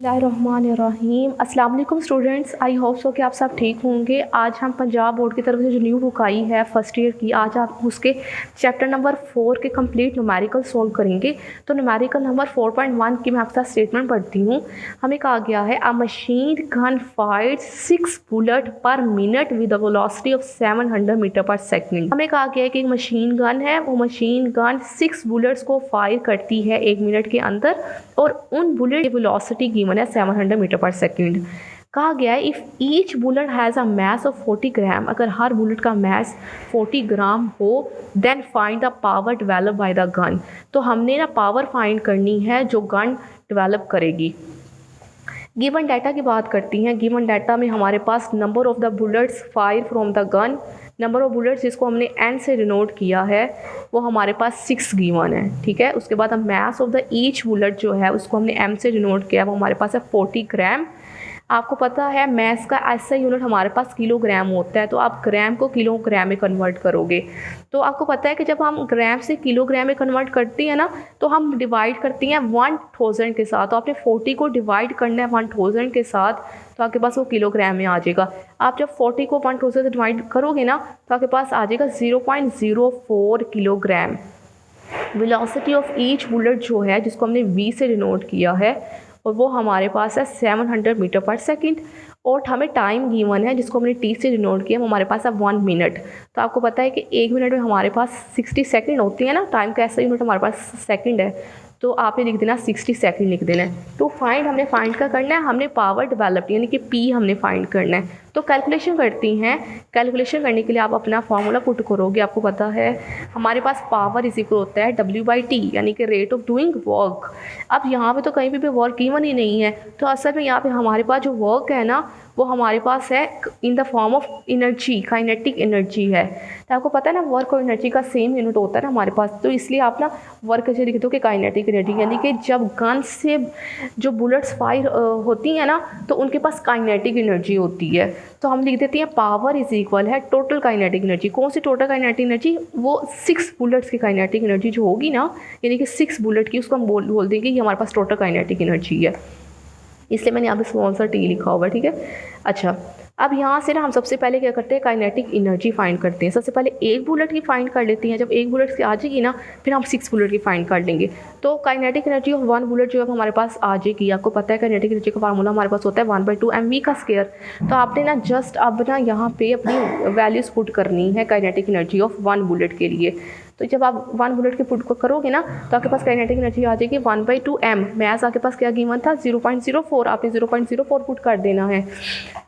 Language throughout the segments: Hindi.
बिस्मिल्लाहिर्रहमानिर्रहीम। अस्सलाम वालेकुम स्टूडेंट्स, आई होप सो कि आप सब ठीक होंगे। आज हम पंजाब बोर्ड की तरफ से जो न्यू बुक आई है फर्स्ट ईयर की, आज आप उसके चैप्टर नंबर 4 के कंप्लीट न्यूमेरिकल सोल्व करेंगे। तो न्यूमेरिकल नंबर 4.1 की मैं आपके साथ स्टेटमेंट पढ़ती हूँ। हमें कहा गया है a machine gun fires 6 bullet per minute with a velocity of 700 meter per second. हमें कहा गया है कि एक मशीन गन है, वो मशीन गन 6 बुलेट्स को फायर करती है 1 मिनट के अंदर और उन बुलेट की वेलोसिटी गिवन है 700 मीटर पर सेकंड। कहा गया है if each bullet has a mass of 40 gram, अगर हर बुलेट का मैस 40 ग्राम हो, then find the power develop by the gun. तो हमने ना पावर फाइंड करनी है जो गन डेवलप करेगी। गिवन डाटा की बात करती हैं। गिवन डाटा में हमारे पास number of the bullets fire from the gun, number of bullets जिसको हमने एन से डिनोट किया है वो हमारे पास 6 गिवन है, ठीक है। उसके बाद हम mass of the each bullet जो है उसको हमने एम से डिनोट किया, वो हमारे पास है 40 ग्राम। आपको पता है मैस का ऐसा यूनिट हमारे पास किलोग्राम होता है, तो आप ग्राम को किलोग्राम में कन्वर्ट करोगे। तो आपको पता है कि जब हम ग्राम से किलोग्राम में कन्वर्ट करते हैं ना, तो हम डिवाइड करते हैं 1000 के साथ। तो आपने 40 को डिवाइड करना है 1000 के साथ, तो आपके पास वो किलोग्राम में आ जाएगा। आप जब 40 को 1000 से डिवाइड करोगे ना, तो आपके पास आ जाएगा 0.04 kilogram. Velocity of each bullet जो है, जिसको हमने वी से डिनोट किया है, और वो हमारे पास है 700 मीटर पर सेकंड। और हमें टाइम गिवन है जिसको हमने टी से डिनोट किया, वो हमारे पास है 1 मिनट। तो आपको पता है कि 1 मिनट में हमारे पास 60 सेकंड होती है ना, टाइम का ऐसा यूनिट हमारे पास सेकंड है, तो आपने लिख देना 60 सेकंड लिख देना है। तो फाइंड हमने फाइंड का करना है, हमने पावर डेवलप यानी कि पी हमने फाइंड करना है। तो कैलकुलेशन करती हैं। कैलकुलेशन करने के लिए आप अपना फार्मूला पुट करोगे। आपको पता है हमारे पास पावर इज इक्वल होता है W/T यानी कि रेट ऑफ डूइंग वर्क। अब यहाँ पे तो कहीं भी वर्क गिवन ही नहीं है, तो असल में यहाँ पे हमारे पास जो वर्क है ना, वो हमारे पास है in the form of energy, kinetic energy है। तो आपको पता है ना वर्क और एनर्जी का सेम यूनिट होता है ना हमारे पास, तो इसलिए आप ना वर्क ऐसे लिख दो कि काइनेटिक एनर्जी, यानी कि जब गन से जो बुलेट्स फायर होती हैं ना, तो उनके पास काइनेटिक एनर्जी होती है। तो हम लिख देते हैं पावर इज इक्वल है टोटल काइनेटिक एनर्जी। कौन सी टोटल काइनेटिक एनर्जी? वो 6 बुलेट्स की काइनेटिक एनर्जी जो होगी ना, यानी कि 6 बुलेट की, उसको हम बोल देंगे कि हमारे पास टोटल काइनेटिक एनर्जी है। इसलिए मैंने यहाँ पे स्मॉल सा टी लिखा हुआ है, ठीक है। अच्छा, अब यहाँ से ना हम सबसे पहले क्या करते हैं, काइनेटिक एनर्जी फाइंड करते हैं। सबसे पहले एक बुलेट की फाइंड कर लेते हैं। जब एक बुलेट की आ जाएगी ना, फिर हम 6 बुलेट की फाइंड कर लेंगे। तो काइनेटिक एनर्जी ऑफ 1 बुलेट जो है हमारे पास आ जाएगी। आपको पता है काइनेटिक एनर्जी का फार्मूला हमारे पास होता है 1/2 mv का स्क्वायर। तो आपने ना जस्ट अब ना यहाँ पे अपनी वैल्यूज पुट करनी है काइनेटिक एनर्जी ऑफ 1 बुलेट के लिए। तो जब आप 1 बुलेट के पुट को करोगे ना, तो आपके पास काइनेटिक एनर्जी आ जाएगी 1/2 m। मैथ आपके पास क्या गिवन था 0.04, आपने 0.04 पुट कर देना है।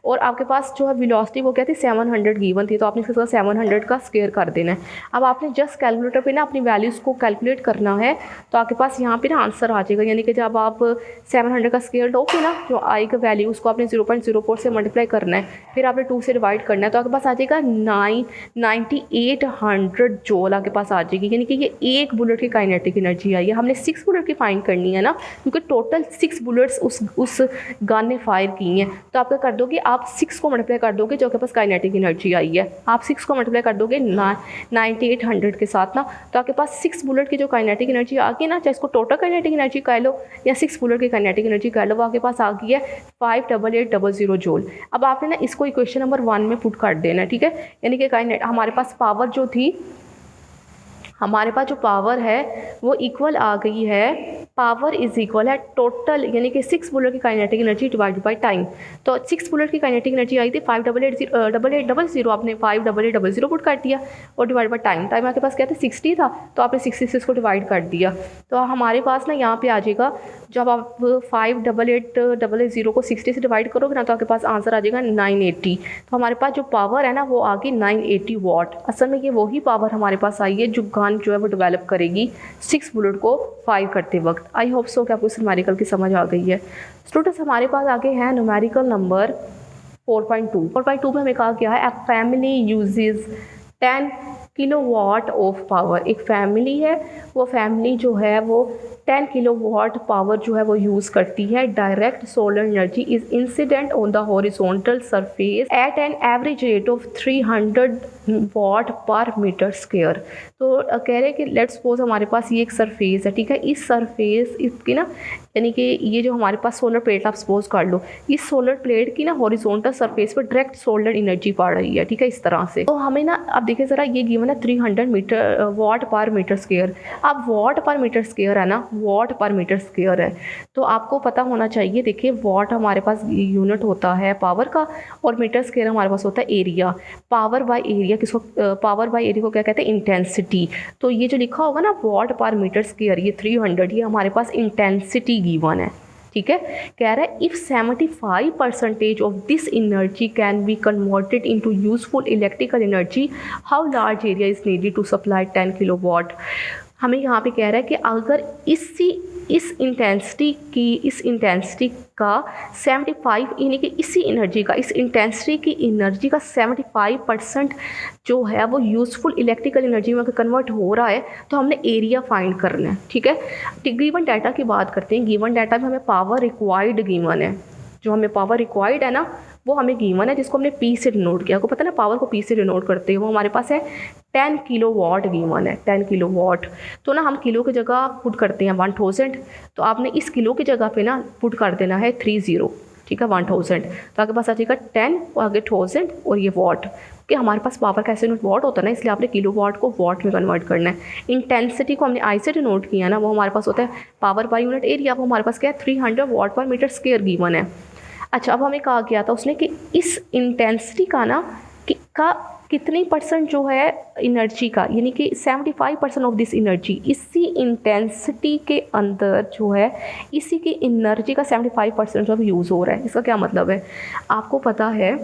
और आपके पास जो है वेलोसिटी वो क्या थी 700 गिवन थी, तो आपने इसके साथ 700 का स्क्वायर कर देना है। अब आपने जस्ट कैलकुलेटर पे ना अपनी वैल्यूज़ को कैलकुलेट करना है, तो आपके पास यहाँ पे ना आंसर आ जाएगा। यानी कि जब आप 700 का स्क्वायर लोगे ना, जो आएगा वैल्यू उसको आपने 0.04 से मल्टीप्लाई करना है, फिर आपने 2 से डिवाइड करना है, तो आपके पास आ जाएगा 9800 जूल आपके पास आ जाएगी। यानी कि ये एक बुलेट की काइनेटिक एनर्जी आई है। हमने 6 बुलेट की फाइंड करनी है ना, क्योंकि टोटल 6 बुलेट्स उस गन ने फायर की हैं। तो आप क्या कर दोगे, आप 6 को मल्टीप्लाई कर दोगे जो आपके पास काइनेटिक एनर्जी आई है। आप 6 को मल्टीप्लाई कर दोगे 9800 के साथ ना, तो आपके पास 6 बुलेट की जो काइनेटिक एनर्जी आ गई ना, चाहे इसको टोटल काइनेटिक एनर्जी कह लो या 6 बुलेट की काइनेटिक एनर्जी कह लो, वो आपके पास आ गई है 58800 जूल। अब आपने ना इसको इक्वेशन नंबर 1 में पुट कर देना है, ठीक है। यानी कि हमारे पास पावर जो थी, हमारे पास जो पावर है वो इक्वल आ गई है, पावर इज इक्वल है टोटल यानी कि 6 बुलेट की kinetic energy divided by time. तो 6 बुलेट की काइनेटिक एनर्जी आई थी 5880, आपने 5800 पुट कर दिया और डिवाइड बाय टाइम। टाइम आपके पास क्या था 60 था, तो आपने 60 से इसको डिवाइड कर दिया। तो हमारे पास ना यहाँ पे आ जाएगा, जब आप 5880 को 60 से डिवाइड करोगे ना, तो आपके पास आंसर आ जाएगा 980। तो हमारे पास जो पावर है ना वो आ गई 980 वाट। असल में ये वही पावर हमारे पास आई है जो गन जो है वो डेवलप करेगी 6 बुलेट को फायर करते वक्त। आई होप सो कि आपको इस न्यूमेरिकल की समझ आ गई है। स्टूडेंट्स, हमारे पास आगे है न्यूमेरिकल नंबर 4.2। 4.2 में हमें कहा गया है a family uses 10 kilowatt of power. एक फैमिली है, वो फैमिली जो है वो 10 किलोवाट पावर जो है वो यूज़ करती है। Direct solar energy is incident on the horizontal surface at an average rate of 300 वाट पर मीटर स्क्वायर। तो कह रहे हैं कि लेट्स सपोज हमारे पास ये एक सरफेस है, ठीक है। इस सरफेस इसकी ना यानी कि ये जो हमारे पास सोलर प्लेट आप सपोज कर लो, इस सोलर प्लेट की ना हॉरिजॉन्टल सरफेस पर डायरेक्ट सोलर एनर्जी पड़ रही है, ठीक है, इस तरह से। तो हमें ना अब देखिए ज़रा, ये गिवन है 300 मीटर वाट पर मीटर स्क्वायर। अब वाट पर मीटर स्क्वायर है ना, वाट पर मीटर स्क्वायर है, तो आपको पता होना चाहिए, देखिए वाट हमारे पास यूनिट होता है पावर का, और मीटर स्क्वायर हमारे पास होता है एरिया। पावर बाय एरिया किसको, पावर बाय एरिया को क्या कहते हैं, इंटेंसिटी। तो ये जो लिखा होगा ना वाट पर मीटर स्क्वायर, ये 300, ये हमारे पास इंटेंसिटी गिवन है, ठीक है। कह रहा है if 75% of this energy can be converted into useful electrical energy, how large area is needed to supply 10 kilowatt. हमें यहाँ पे कह रहा है कि अगर इस इंटेंसिटी का 75, यानी कि इसी एनर्जी का, इस इंटेंसिटी की एनर्जी का 75% जो है वो यूज़फुल इलेक्ट्रिकल एनर्जी में कन्वर्ट हो रहा है, तो हमने एरिया फाइंड करना है, ठीक है। गिवन डाटा की बात करते हैं। गिवन डाटा में हमें पावर रिक्वायर्ड गिवन है, जो हमें पावर रिक्वायर्ड है ना वो हमें गिवन है, जिसको हमने पी से डिनोट किया। आपको पता है ना पावर को पी से डिनोट करते हैं, वो हमारे पास है 10 किलोवाट गिवन है, 10 किलोवाट। तो ना हम किलो की जगह पुट करते हैं 1000, तो आपने इस किलो की जगह पे ना पुट कर देना है 30, ठीक है, 1000। तो आपके पास आ जाएगा 10 और आगे 1000 और ये वाट, कि हमारे पास पावर का ऐसे यूनिट वाट होता है ना, इसलिए आपने किलो वाट को वाट में कन्वर्ट करना है। इंटेंसिटी को हमने आई से डिनोट किया ना, वो हमारे पास होता है पावर बाय यूनिट एरिया, वो हमारे पास क्या है 300 वाट पर मीटर स्क्वायर गिवन है। अच्छा, अब हमें कहा गया था उसने कि इस इंटेंसिटी का ना कितनी परसेंट जो है एनर्जी का, यानी कि 75% ऑफ दिस एनर्जी, इसी इंटेंसिटी के अंदर जो है इसी की एनर्जी का 75% जो यूज़ हो रहा है। इसका क्या मतलब है, आपको पता है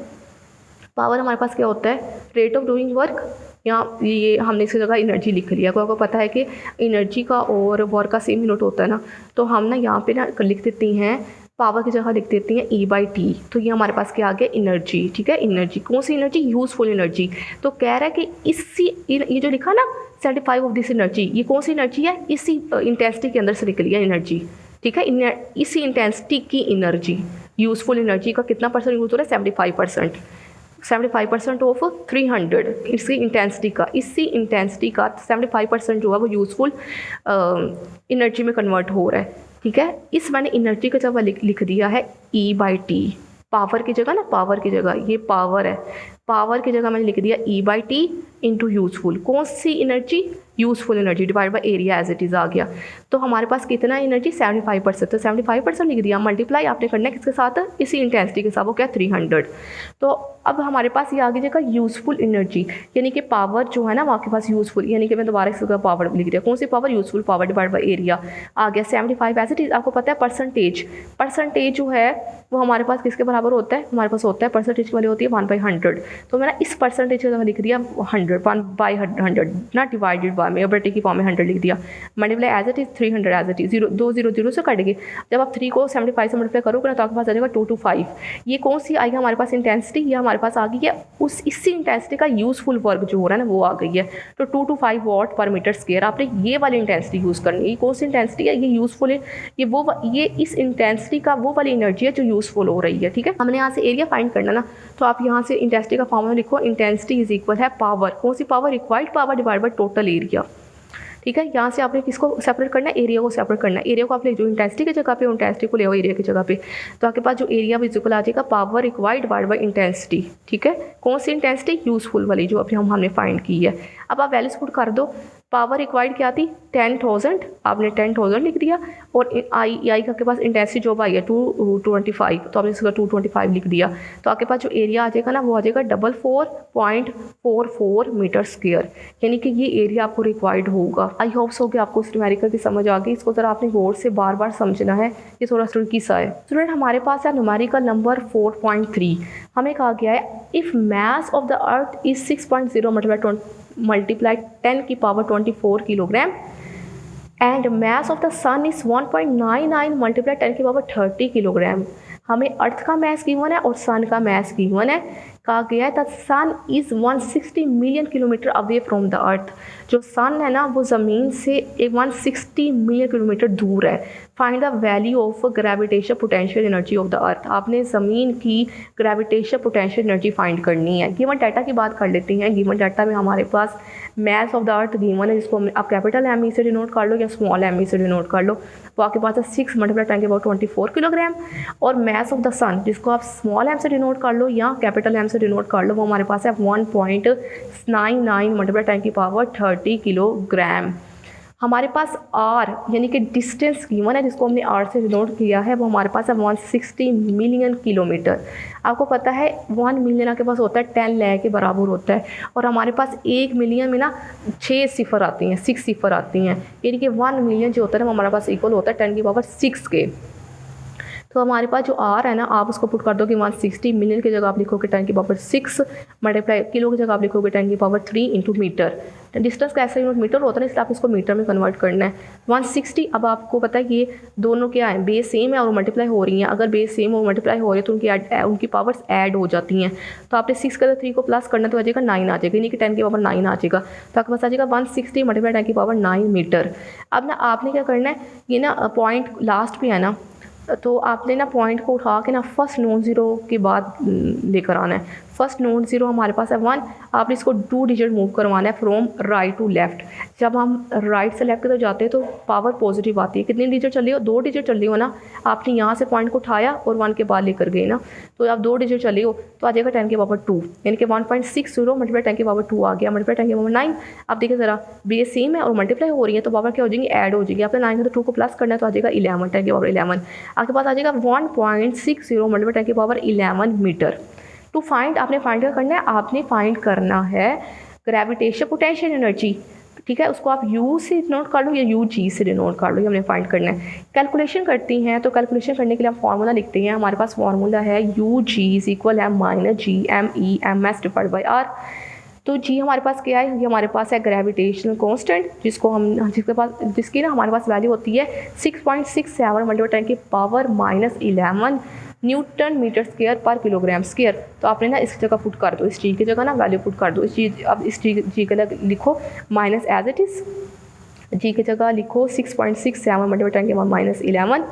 पावर हमारे पास क्या होता है, रेट ऑफ डूइंग वर्क, या ये हमने इसकी जगह एनर्जी लिख लिया। आपको पता है कि एनर्जी का और वर्क का सेम यूनिट होता है ना, तो हम ना यहाँ पे ना लिख देते हैं, पावर की जगह लिख देती हैं E/T। तो ये हमारे पास क्या आ गया, एनर्जी, ठीक है। एनर्जी कौन सी एनर्जी, यूज़फुल एनर्जी। तो कह रहा है कि इसी, ये जो लिखा ना 75 ऑफ दिस एनर्जी, ये कौन सी एनर्जी है, इसी इंटेंसिटी के अंदर से निकली है एनर्जी, ठीक है। इसी इंटेंसिटी की एनर्जी, यूज़फुल एनर्जी का कितना परसेंट यूज़ हो रहा है, 75%। 75% ऑफ 300 इसकी इंटेंसिटी का, इसी इंटेंसिटी का 75% जो है वो यूज़फुल एनर्जी में कन्वर्ट हो रहा है, ठीक है। इस मैंने एनर्जी का जब लिख दिया है E/T, पावर की जगह ना, पावर की जगह ये पावर है, पावर की जगह मैंने लिख दिया E/T इंटू यूज़फुल, कौन सी energy, useful energy divide by area as it is आ गया। तो हमारे पास कितना एनर्जी, 75%, तो 75% लिख दिया, मल्टीप्लाई आपने करना है किसके साथ, इसी इंटेंसिटी के साथ, वो क्या 300। तो अब हमारे पास ये आ गई जगह यूज़फुल एनर्जी, यानी कि पावर जो है ना वहाँ के पास यूज़फुल, यानी कि मैं दोबारा इसकी जगह पावर लिख दिया, कौन सी power, useful power divide by area आ गया 75 एज इट इज़। आपको पता है परसेंटेज जो है वो हमारे पास किसके बराबर होता है, हमारे पास होता है परसेंटेज वाली होती है 1/100। तो मैंने इस परसेंटेज की जगह लिख दिया 100, 1/100 ना, डिवाइडेड बाय में बटे की फॉर्म में 100 लिख दिया, multiply as it is 300 as it is, 2 0 से कट गए। जब आप 3 को 75 से मल्टीप्लाई करोगे ना तो आपके पास आ जाएगा 225। ये कौन सी आई है हमारे पास इंटेंसिटी, ये हमारे पास आ गई है उस इसी इंटेंसिटी का यूज़फुल वर्क जो हो रहा है ना वो आ गई है। तो 225 वाट पर मीटर स्क्वायर, आपने ये वाली इंटेंसिटी यूज़ करनी है। ये कौन सी इंटेंसिटी है, ये यूज़फुल है, ये इस इंटेंसिटी का वो वाली एनर्जी है जो यूज़फुल हो रही है, ठीक है। हमने यहाँ से एरिया फाइंड करना ना, तो आप यहाँ से इंटेंसिटी का फॉर्मूला लिखो, इंटेंसिटी इज इक्वल है पावर, कौन सी power, required power divide by total area, ठीक है। यहाँ से आपने किसको सेपरेट करना है, एरिया को सेपरेट करना है। एरिया को आप ले जो इंटेंसिटी की जगह पे, इंटेंसिटी को ले आओ एरिया की जगह पे, तो आपके पास जो एरिया इक्वल आ जाएगा power required divide by intensity, ठीक है। कौन सी इंटेंसिटी, यूज़फुल वाली जो अभी हमने फाइंड की है। अब आप वैल्यूज पुट कर दो, पावर रिक्वायर्ड क्या थी 10,000, आपने 10,000 लिख दिया, और आई का के पास इंटेंसिटी जो आई है 225, तो आपने इसका 225 लिख दिया। तो आपके पास जो एरिया आ जाएगा ना वो आ जाएगा 44.44 मीटर स्क्वायर, यानी कि ये एरिया आपको रिक्वायर्ड होगा। आई होप सो कि आपको इस न्यूमेरिकल की समझ आ गई। इसको ज़रा आपने गौर से बार बार समझना है, ये थोड़ा ट्रिकी सा है। स्टूडेंट हमारे पास है न्यूमेरिकल नंबर 4.3, हमें कहा गया है if mass of the earth is 6.0 multiply 10 की power 24 kilogram and mass of the sun is 1.99 multiply 10 की पावर 30 किलोग्राम। हमें अर्थ का मास गिवन है और सन का मास गिवन है। कहा गया है the sun is 160 million kilometer away from the earth. जो सन है ना वो ज़मीन से 160 मिलियन किलोमीटर दूर है। Find the value of gravitation potential energy of the अर्थ। आपने ज़मीन की ग्रेविटेशन पोटेंशियल एनर्जी फाइंड करनी है। गिवन डाटा की बात कर लेते हैं। गिवन डाटा में हमारे पास mass of the earth given है, जिसको आप कैपिटल एम ई से डिनोट कर लो या स्मॉल एम ई से डिनोट कर लो। तो आपके पास है 6 मल्टीप्लाई 10 के पावर 24 किलोग्राम। और मास ऑफ द सन, जिसको आप स्मॉल एम से डिनोट कर लो या कैपिटल एम से डिनोट कर लो, वो हमारे पास है 1.99 मल्टीप्लाई 10 की पावर 30 किलोग्राम। हमारे पास आर यानी कि डिस्टेंस गिवन है, जिसको हमने आर से डिनोट किया है, वो हमारे पास है 160 मिलियन किलोमीटर। आपको पता है 1 मिलियन आपके पास होता है 10 लाख के बराबर होता है, और हमारे पास 1 मिलियन में ना 6 सिफर आती हैं, 6 सिफर आती हैं, यानी कि 1 मिलियन जो होता है ना हमारे पास इक्वल होता है 10 की पावर 6 के। तो हमारे पास जो आर है ना, आप उसको पुट कर दो कि 160 मिलियन की जगह आप लिखोगे 10 की पावर 6 मल्टीप्लाई किलो की जगह आप लिखोगे 10 की पावर 3 इंटू मीटर। डिस्टेंस कैसे यूनिट मीटर होता है, इसलिए आप इसको मीटर में कन्वर्ट करना है। 160, अब आपको पता है कि ये दोनों क्या है, बेस सेम है और मल्टीप्लाई हो रही हैं। अगर बेस सेम और मल्टीप्लाई हो रही है तो उनकी पावर्स ऐड हो जाती हैं। तो आपने 6 का 3 को प्लस करना तो आ जाएगा 9 आ जाएगा, यानी कि 10 की पावर 9 आ जाएगा। तो आपके पास आ जाएगा 160 मल्टीप्लाई 10 की पावर 9 मीटर। अब ना आपने क्या करना है, ये ना पॉइंट लास्ट पे है ना, तो आपने ना पॉइंट को उठा के ना फर्स्ट नॉन ज़ीरो के बाद लेकर आना है। फर्स्ट नॉन ज़ीरो हमारे पास है 1, आपने इसको 2 डिजिट मूव करवाना है फ्रॉम राइट टू लेफ्ट। जब हम राइट से लेफ्ट की तरफ जाते हैं तो पावर पॉजिटिव आती है। कितनी डिजिट चली हो, 2 डिजिट चली हो ना, आपने यहाँ से पॉइंट को उठाया और 1 के बाद लेकर गए ना, तो आप 2 डिजिट चली हो तो आ जाएगा 10 की पावर 2, यानी कि 1.60 मल्टीप्लाई 10 की पावर 2 आ गया, मल्टीप्लाई 10 की पावर 9। आप देखिए ज़रा, बेस सेम है और मल्टीप्लाई हो रही है तो पावर क्या हो जाएगी, ऐड हो जाएगी। आपने 9 से 2 को प्लस करना है तो आ जाएगा 11, 10 की पावर 11। आपके पास आ जाएगा 1.60 मल्टीप्लाई 10 की पावर 11 मीटर। टू फाइंड, आपने फाइंड क्या करना है, आपने फाइंड करना है ग्रेविटेशन पोटेंशियल एनर्जी। ठीक है, उसको आप यू से डिनोट कर लो या यू जी से डिनोट कर लो, ये हमने फाइंड करना है। कैलकुलेशन करती हैं, तो कैलकुलेशन करने के लिए हम फार्मूला लिखते हैं। हमारे पास फार्मूला है यू जी इज इक्वल है minus G M E M S divide by R. तो जी हमारे पास क्या है, ये हमारे पास है ग्रेविटेशनल कांस्टेंट, जिसकी ना हमारे पास वैल्यू होती है 6.67 मल्टीप्लाई 10 की पावर -11 न्यूटन मीटर स्क्वायर पर किलोग्राम स्क्वायर। तो आपने ना इस जगह पुट कर दो, इस जी की जगह ना वैल्यू पुट कर दो। इस चीज़ अब इस जी के लिए लिखो माइनस एज इट इज़, जी की जगह लिखो 6.67 मल्टीप्लाई 10 की पावर -11,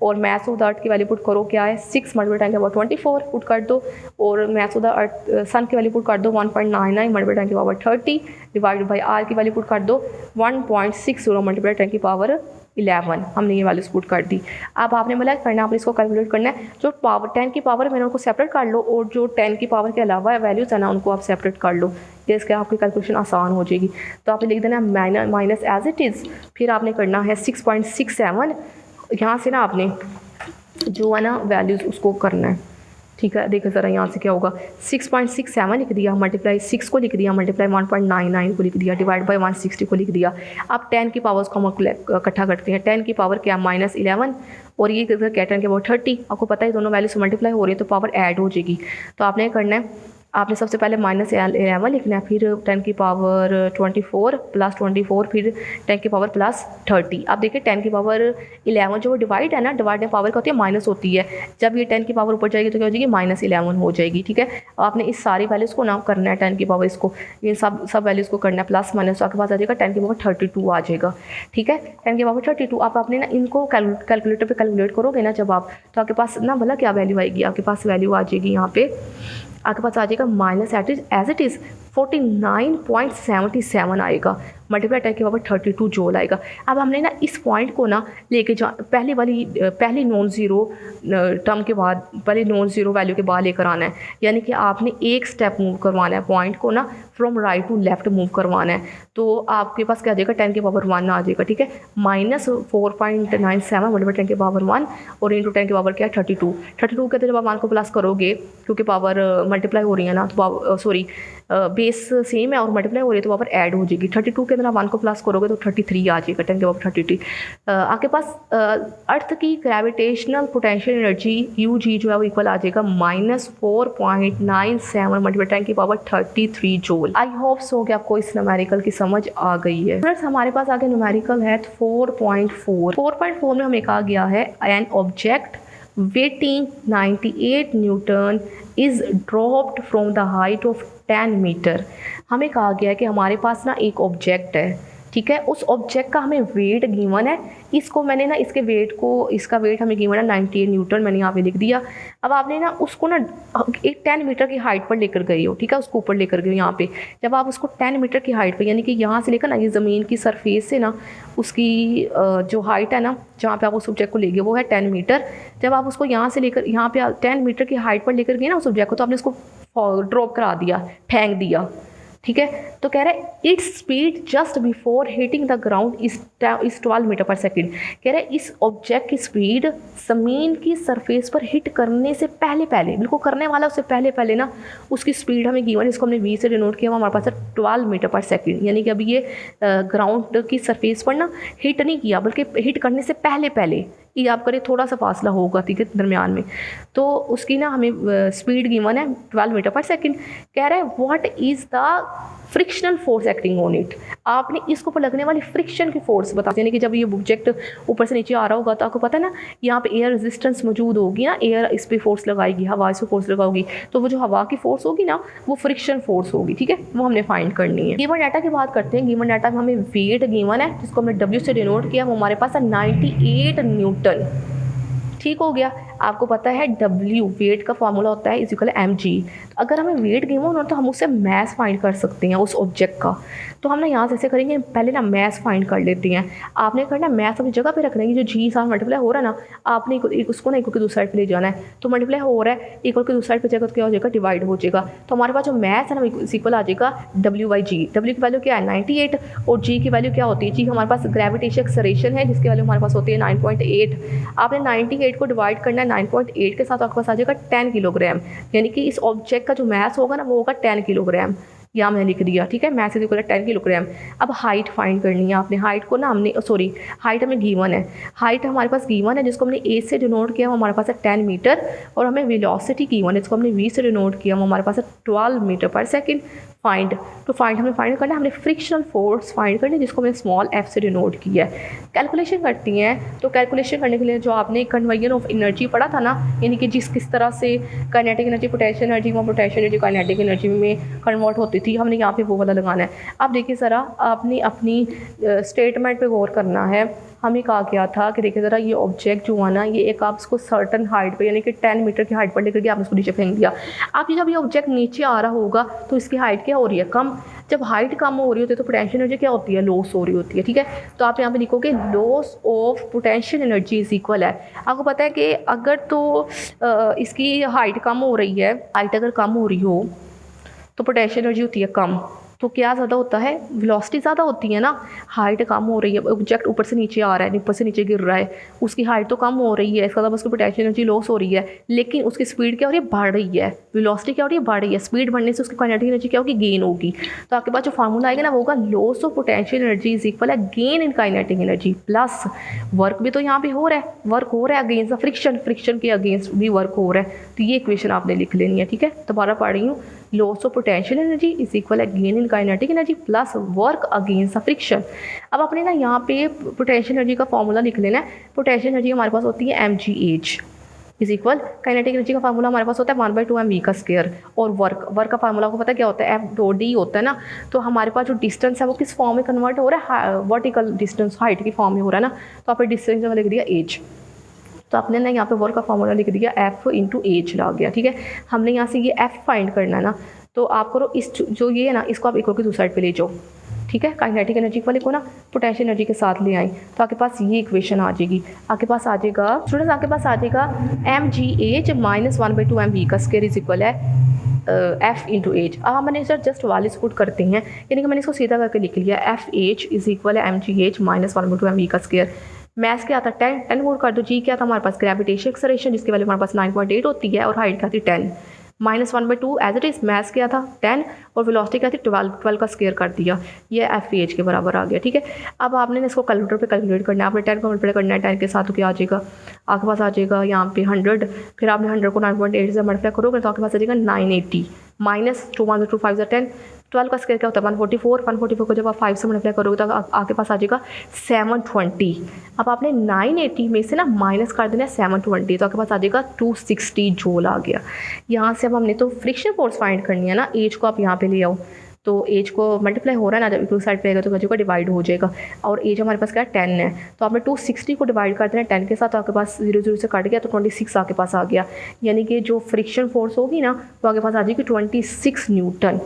और मैथ्स ऑफ द अर्थ की वैल्यू पुट करो, क्या है 6 मल्टीप्लाई 10 की पावर 24 पुट कर दो, और मैथ्स ऑफ द अर्थ सन की वैल्यू पुट कर दो 1.99 मल्टीप्लाई 10 की पावर 30 डिवाइडेड बाई आर की वैल्यू पुट कर दो 1.60 मल्टीप्लाई 10 की पावर 11। हमने ये वैल्यूज पुट कर दी। अब आपने बोला करना, आपने इसको कैलकुलेट करना है। जो पावर 10 की पावर मैंने उनको सेपरेट कर लो, और जो 10 की पावर के अलावा वैल्यूज़ है ना उनको आप सेपरेट कर लो, जिसके आपकी कैलकुलेशन आसान हो जाएगी। तो आपने लिख देना माइनस एज इट इज़, फिर आपने करना है 6.67, यहाँ से ना आपने जो है ना वैल्यूज़ उसको करना है। ठीक है, देखो ज़रा यहाँ से क्या होगा, 6.67 लिख दिया, मल्टीप्लाई 6 को लिख दिया, मल्टीप्लाई 1.99 को लिख दिया, डिवाइड बाई 160 को लिख दिया। अब 10 की पावर्स को हम इकट्ठा करते हैं। 10 की पावर क्या, -11, और ये क्या 10 की पावर 30। आपको पता है दोनों वैल्यू से मल्टीप्लाई हो रही है तो पावर ऐड हो जाएगी। तो आपने करना है, आपने सबसे पहले -11 लिखना है, फिर 10 की पावर 24 प्लस 24, फिर 10 की पावर प्लस 30। अब देखिए 10 की पावर 11 जो डिवाइड है ना, डिवाइड में पावर क्या होती है, माइनस होती है। जब ये 10 की पावर ऊपर जाएगी तो क्या हो जाएगी, -11 हो जाएगी। ठीक है, आपने इस सारी वैल्यूज़ को ना करना है, 10 की पावर इसको, ये सब वैल्यूज़ को करना है प्लस माइनस, तो आपके पास आ जाएगा 10 की पावर 32 आ जाएगा। ठीक है, 10 की पावर 32। आप अपने ना इनको कैलकुलेटर पे कैलकुलेट करोगे ना जब आप, तो आपके पास ना भला क्या वैल्यू आएगी, आपके पास वैल्यू आ जाएगी यहाँ पे, आपके पास आ जाएगा माइनस एज इट इज़ 49.77 आएगा, मल्टीप्लाई 10 की पावर 32 जूल आएगा। अब हमने ना इस पॉइंट को ना लेके जा, पहली नॉन ज़ीरो टर्म के बाद, पहले नॉन ज़ीरो वैल्यू के बाद लेकर आना है, यानी कि आपने एक स्टेप मूव करवाना है, पॉइंट को ना from right to left move करवाना है। तो आपके पास क्या आ जाएगा, 10 की पावर 1 आ जाएगा। ठीक है, -4.97 मल्टीप्लाई 10 की पावर 1 और इंटू 10 की पावर क्या है 32 के, तो जब आप 1 को प्लस करोगे, क्योंकि पावर मल्टीप्लाई हो रही है ना, तो सॉरी बेस सेम है और मल्टीप्लाई हो रही है तो पावर ऐड हो जाएगी। 32 के अंदर आप 1 को प्लस करोगे तो 33 आ जाएगा, 10 की पावर 33। आपके पास अर्थ की ग्रेविटेशनल पोटेंशियल एनर्जी यू जी जो है वो इक्वल आ जाएगा -4.97 मल्टीप्लाई 10 की power 33 joule. I hope so कि आपको इस न्यूमेरिकल की समझ आ गई है। फ्रेंड्स हमारे पास आगे न्यूमेरिकल है 4.4 में हमें कहा गया है an object weighing 98 newton is dropped from the height of 10 meter. हमें कहा गया है कि हमारे पास ना एक ऑब्जेक्ट है, ठीक है, उस ऑब्जेक्ट का हमें वेट गिवन है, इसको मैंने ना इसके वेट को, इसका वेट हमें गिवन है 98 न्यूटन, मैंने यहाँ पे लिख दिया। अब आपने ना उसको ना एक 10 मीटर की हाइट पर लेकर गए हो, ठीक है, उसको ऊपर लेकर गए हो यहाँ पे। जब आप उसको 10 मीटर की हाइट पे, यानी कि यहाँ से लेकर ना ये ज़मीन की सरफेस से ना उसकी जो हाइट है ना जहाँ पे आप उस ऑब्जेक्ट को ले गए वो है 10 मीटर। जब आप उसको यहाँ से लेकर यहाँ पे 10 मीटर की हाइट पर लेकर गए ना उस ऑब्जेक्ट को, तो आपने उसको ड्रॉप करा दिया, फेंक दिया, ठीक है। तो कह रहा है its speed just before hitting the ground is 12 meter per second. कह रहा है इस ऑब्जेक्ट की स्पीड ज़मीन की सरफेस पर हिट करने से पहले पहले, बिल्कुल करने वाला उससे पहले पहले ना उसकी स्पीड हमें गिवन, इसको हमने 20 से डिनोट किया, हमारे पास है 12 मीटर पर सेकेंड। यानी कि अभी ये ग्राउंड की सरफेस पर ना हिट नहीं किया, बल्कि हिट करने से पहले पहले ये आप करें, थोड़ा सा फासला होगा, ठीक है, दरमियान में, तो उसकी ना हमें स्पीड गिवन है 12 मीटर पर सेकेंड। कह रहा है what is the frictional force acting on it. आपने इसको पर लगने वाली फ्रिक्शन की फोर्स बता, यानी कि जब ये ऑब्जेक्ट ऊपर से नीचे आ रहा होगा तो आपको पता है ना यहाँ पे एयर रेजिस्टेंस मौजूद होगी ना, एयर इस पर फोर्स लगाएगी, हवा इस पर फोर्स लगाओगी, तो वो जो हवा की फोर्स होगी ना वो फ्रिक्शन फोर्स होगी, ठीक है, वो हमने फाइंड करनी है। गिवन डाटा की बात करते हैं। गिवन डाटा में हमें वेट गिवन है जिसको हमने W से डिनोट किया, वो हमारे पास है 98 न्यूटन, ठीक हो गया। आपको पता है W वेट का फॉर्मूला होता है इक्वल mg। अगर हमें वेट गिवन हो तो हम उससे मैस फाइंड कर सकते हैं उस ऑब्जेक्ट का। तो हम ना यहाँ से ऐसे करेंगे, पहले ना मैस फाइंड कर लेते हैं। आपने करना मैस अपनी जगह पे रखना है, जो जी साथ मल्टीप्लाई हो रहा है ना, आपने उसको ना इक्वल की दूसरी साइड पे ले जाना है, तो मल्टीप्लाई हो रहा है, इक्वल की दूसरी साइड पे जाएगा तो क्या हो जाएगा, डिवाइड हो जाएगा। तो हमारे पास जो मैस है ना इक्वल आ जाएगा W/G। W की वैल्यू क्या है 98 और G की वैल्यू क्या होती है, G हमारे पास ग्रेविटेशन एक्सेलरेशन है जिसकी वैल्यू हमारे पास होती है 9.8। आपने 98 को डिवाइड करना है 9.8 के साथ, आपके पास आ जाएगा 10 किलोग्राम, यानी कि इस ऑब्जेक्ट का जो मैस होगा ना वो होगा 10 किलोग्राम। यहाँ मैंने लिख दिया, ठीक है, मैस इज इक्वल 10 किलोग्राम। अब हाइट फाइंड करनी है आपने। हाइट को ना हमने हाइट हमें गिवन है, हाइट हमारे पास गिवन है जिसको हमने a से डिनोट किया, वो हमारे पास है 10 मीटर, और हमें वेलोसिटी गिवन है जिसको हमने v से डिनोट किया, वो हमारे पास है 12 मीटर पर सेकेंड। फाइंड हमें फाइंड करना है, हमने फ्रिक्शनल फोर्स फाइंड करनी है जिसको हमने स्मॉल f से डिनोट किया है। कैलकुलेशन करती हैं, तो कैलकुलेशन करने के लिए जो आपने कन्वर्जन ऑफ एनर्जी पढ़ा था ना, यानी कि किस तरह से काइनेटिक एनर्जी पोटेंशियल एनर्जी में, पोटेंशियल एनर्जी काइनेटिक एनर्जी में कन्वर्ट होती थी, हमने यहाँ पे वो वाला लगाना है। अब देखिए ज़रा, आपने अपनी स्टेटमेंट पे गौर करना है। हमें कहा गया था कि देखिए ज़रा, ये ऑब्जेक्ट जो है ना, ये एक आप इसको सर्टन हाइट पे, यानी कि 10 मीटर की हाइट पर लेकर के आप इसको नीचे फेंक दिया। आप जब ये ऑब्जेक्ट नीचे आ रहा होगा तो इसकी हाइट क्या हो रही है, कम। जब हाइट कम हो रही होती है तो पोटेंशियल एनर्जी क्या होती है, लॉस हो रही होती है, ठीक है। तो आप यहाँ पे लिखोगे loss of potential energy is equal है। आपको पता है कि अगर तो इसकी हाइट कम हो रही है, हाइट अगर कम हो रही हो तो पोटेंशियल एनर्जी होती है कम, तो क्या ज़्यादा होता है, वेलोसिटी ज़्यादा होती है ना। हाइट कम हो रही है, ऑब्जेक्ट ऊपर से नीचे आ रहा है, ऊपर से नीचे गिर रहा है, उसकी हाइट तो कम हो रही है, इसका मतलब उसकी पोटेंशियल एनर्जी लॉस हो रही है, लेकिन उसकी स्पीड क्या हो रही है, बढ़ रही है। वेलोसिटी क्या हो रही है, बढ़ रही है। स्पीड बढ़ने से उसकी काइनेटिक एनर्जी क्या होगी, गेन होगी। तो आपके पास जो फार्मूला आएगा ना वो होगा loss of potential energy is equal है gain in kinetic energy plus work भी तो यहाँ पे हो रहा है, वर्क हो रहा है अगेंस्ट द फ्रिक्शन के अगेंस्ट भी वर्क हो रहा है। तो ये इक्वेशन आपने लिख लेनी है, ठीक है। दोबारा पढ़ रही हूँ, loss of potential energy is equal है gain in kinetic energy plus work against the friction. अब अपने ना यहाँ पे पोटेंशियल एनर्जी का फॉर्मूला लिख लेना है। पोटेंशियल एनर्जी हमारे पास होती है mgh is equal, kinetic energy का फार्मूला हमारे पास होता है 1/2 mv का स्क्वायर, और वर्क का फार्मूला को पता है क्या होता है, F.D होता है ना। तो हमारे पास जो डिस्टेंस है वो किस फॉर्म में कन्वर्ट हो रहा है, वर्टिकल डिस्टेंस, हाइट की फॉर्म में हो रहा है ना। तो आपने डिस्टेंस जगह लिख दिया एज, तो आपने ना यहाँ पे वर्क का फार्मूला लिख दिया F इंटू एच ला गया, ठीक है। हमने यहाँ से ये F फाइंड करना है ना, तो आप करो इस जो ये है ना, इसको आप इक्वल की दूसरी साइड पे ले जाओ, ठीक है। काइनेटिक एनर्जी वाले को ना पोटेंशियल एनर्जी के साथ ले आए, तो आपके पास ये इक्वेशन आ जाएगी। आपके पास आ जाएगा स्टूडेंट्स, आपके पास आ जाएगा mgh माइनस 1/2 mv का स्क्वायर इज इक्वल है F इंटू एच। अब हमने सर जस्ट वालिस पुट करते हैं, यानी कि मैंने इसको सीधा करके लिख लिया F एच इज इक्वल है mgh माइनस 1/2 mv का स्क्वायर। मैथ्स क्या था 10 पुट कर दो। जी क्या था हमारे पास, ग्रेविटेशन एक्सेलरेशन जिसकी वैल्यू हमारे पास 9.8 होती है, और हाइट क्या थी 10 minus 1/2 as it is. Maths क्या था 10 और वेलोसिटी क्या थी 12 का स्क्वायर कर दिया, ये F के बराबर आ गया, ठीक है। अब आपने इसको कैलकुलेटर पे कैलकुलेट करना है, आपने 10 को मल्टीप्लाई करना है 10 के साथ, तो क्या आ जाएगा आपके पास आ जाएगा यहाँ पे 100, फिर आपने 100 को 9.8 से मल्टीप्लाई करोगे तो आपके पास आ जाएगा 980। माइनस 2 1 2 5 10, 12 का स्क्वायर क्या होता है 144, 144 को जब आप 5 से मल्टीप्लाई करोगे तो आपके पास आ जाएगा 720। अब आपने 980 में से ना माइनस कर देना है 720, तो आपके पास आ जाएगा 260 जूल आ गया। यहाँ से अब हमने तो फ्रिक्शन फोर्स फाइंड करनी है ना, एज को आप यहाँ पे ले आओ, तो एज को मल्टीप्लाई हो रहा है ना, जब इक्वल साइड पे आएगा तो बच्चों का डिवाइड हो जाएगा, और एज हमारे पास क्या है 10 है, तो आपने 260 को डिवाइड कर देना 10 के साथ, तो आपके पास 0 0 से कट गया तो 26 आपके पास आ गया, यानी कि जो फ्रिक्शन फोर्स होगी ना तो आपके पास आ जाएगी 26 न्यूटन।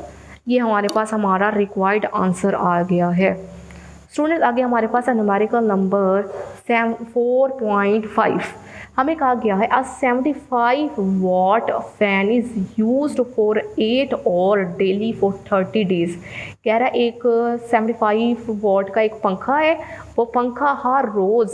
ये हमारे पास हमारा रिक्वायर्ड आंसर आ गया है। स्टूडेंट्स आगे हमारे पास है न्यूमेरिकल नंबर 4.5। हमें कहा गया है a 75 watt fan is used for 8 hour daily for 30 days. कह रहा है एक 75 वाट का एक पंखा है, वो पंखा हर रोज़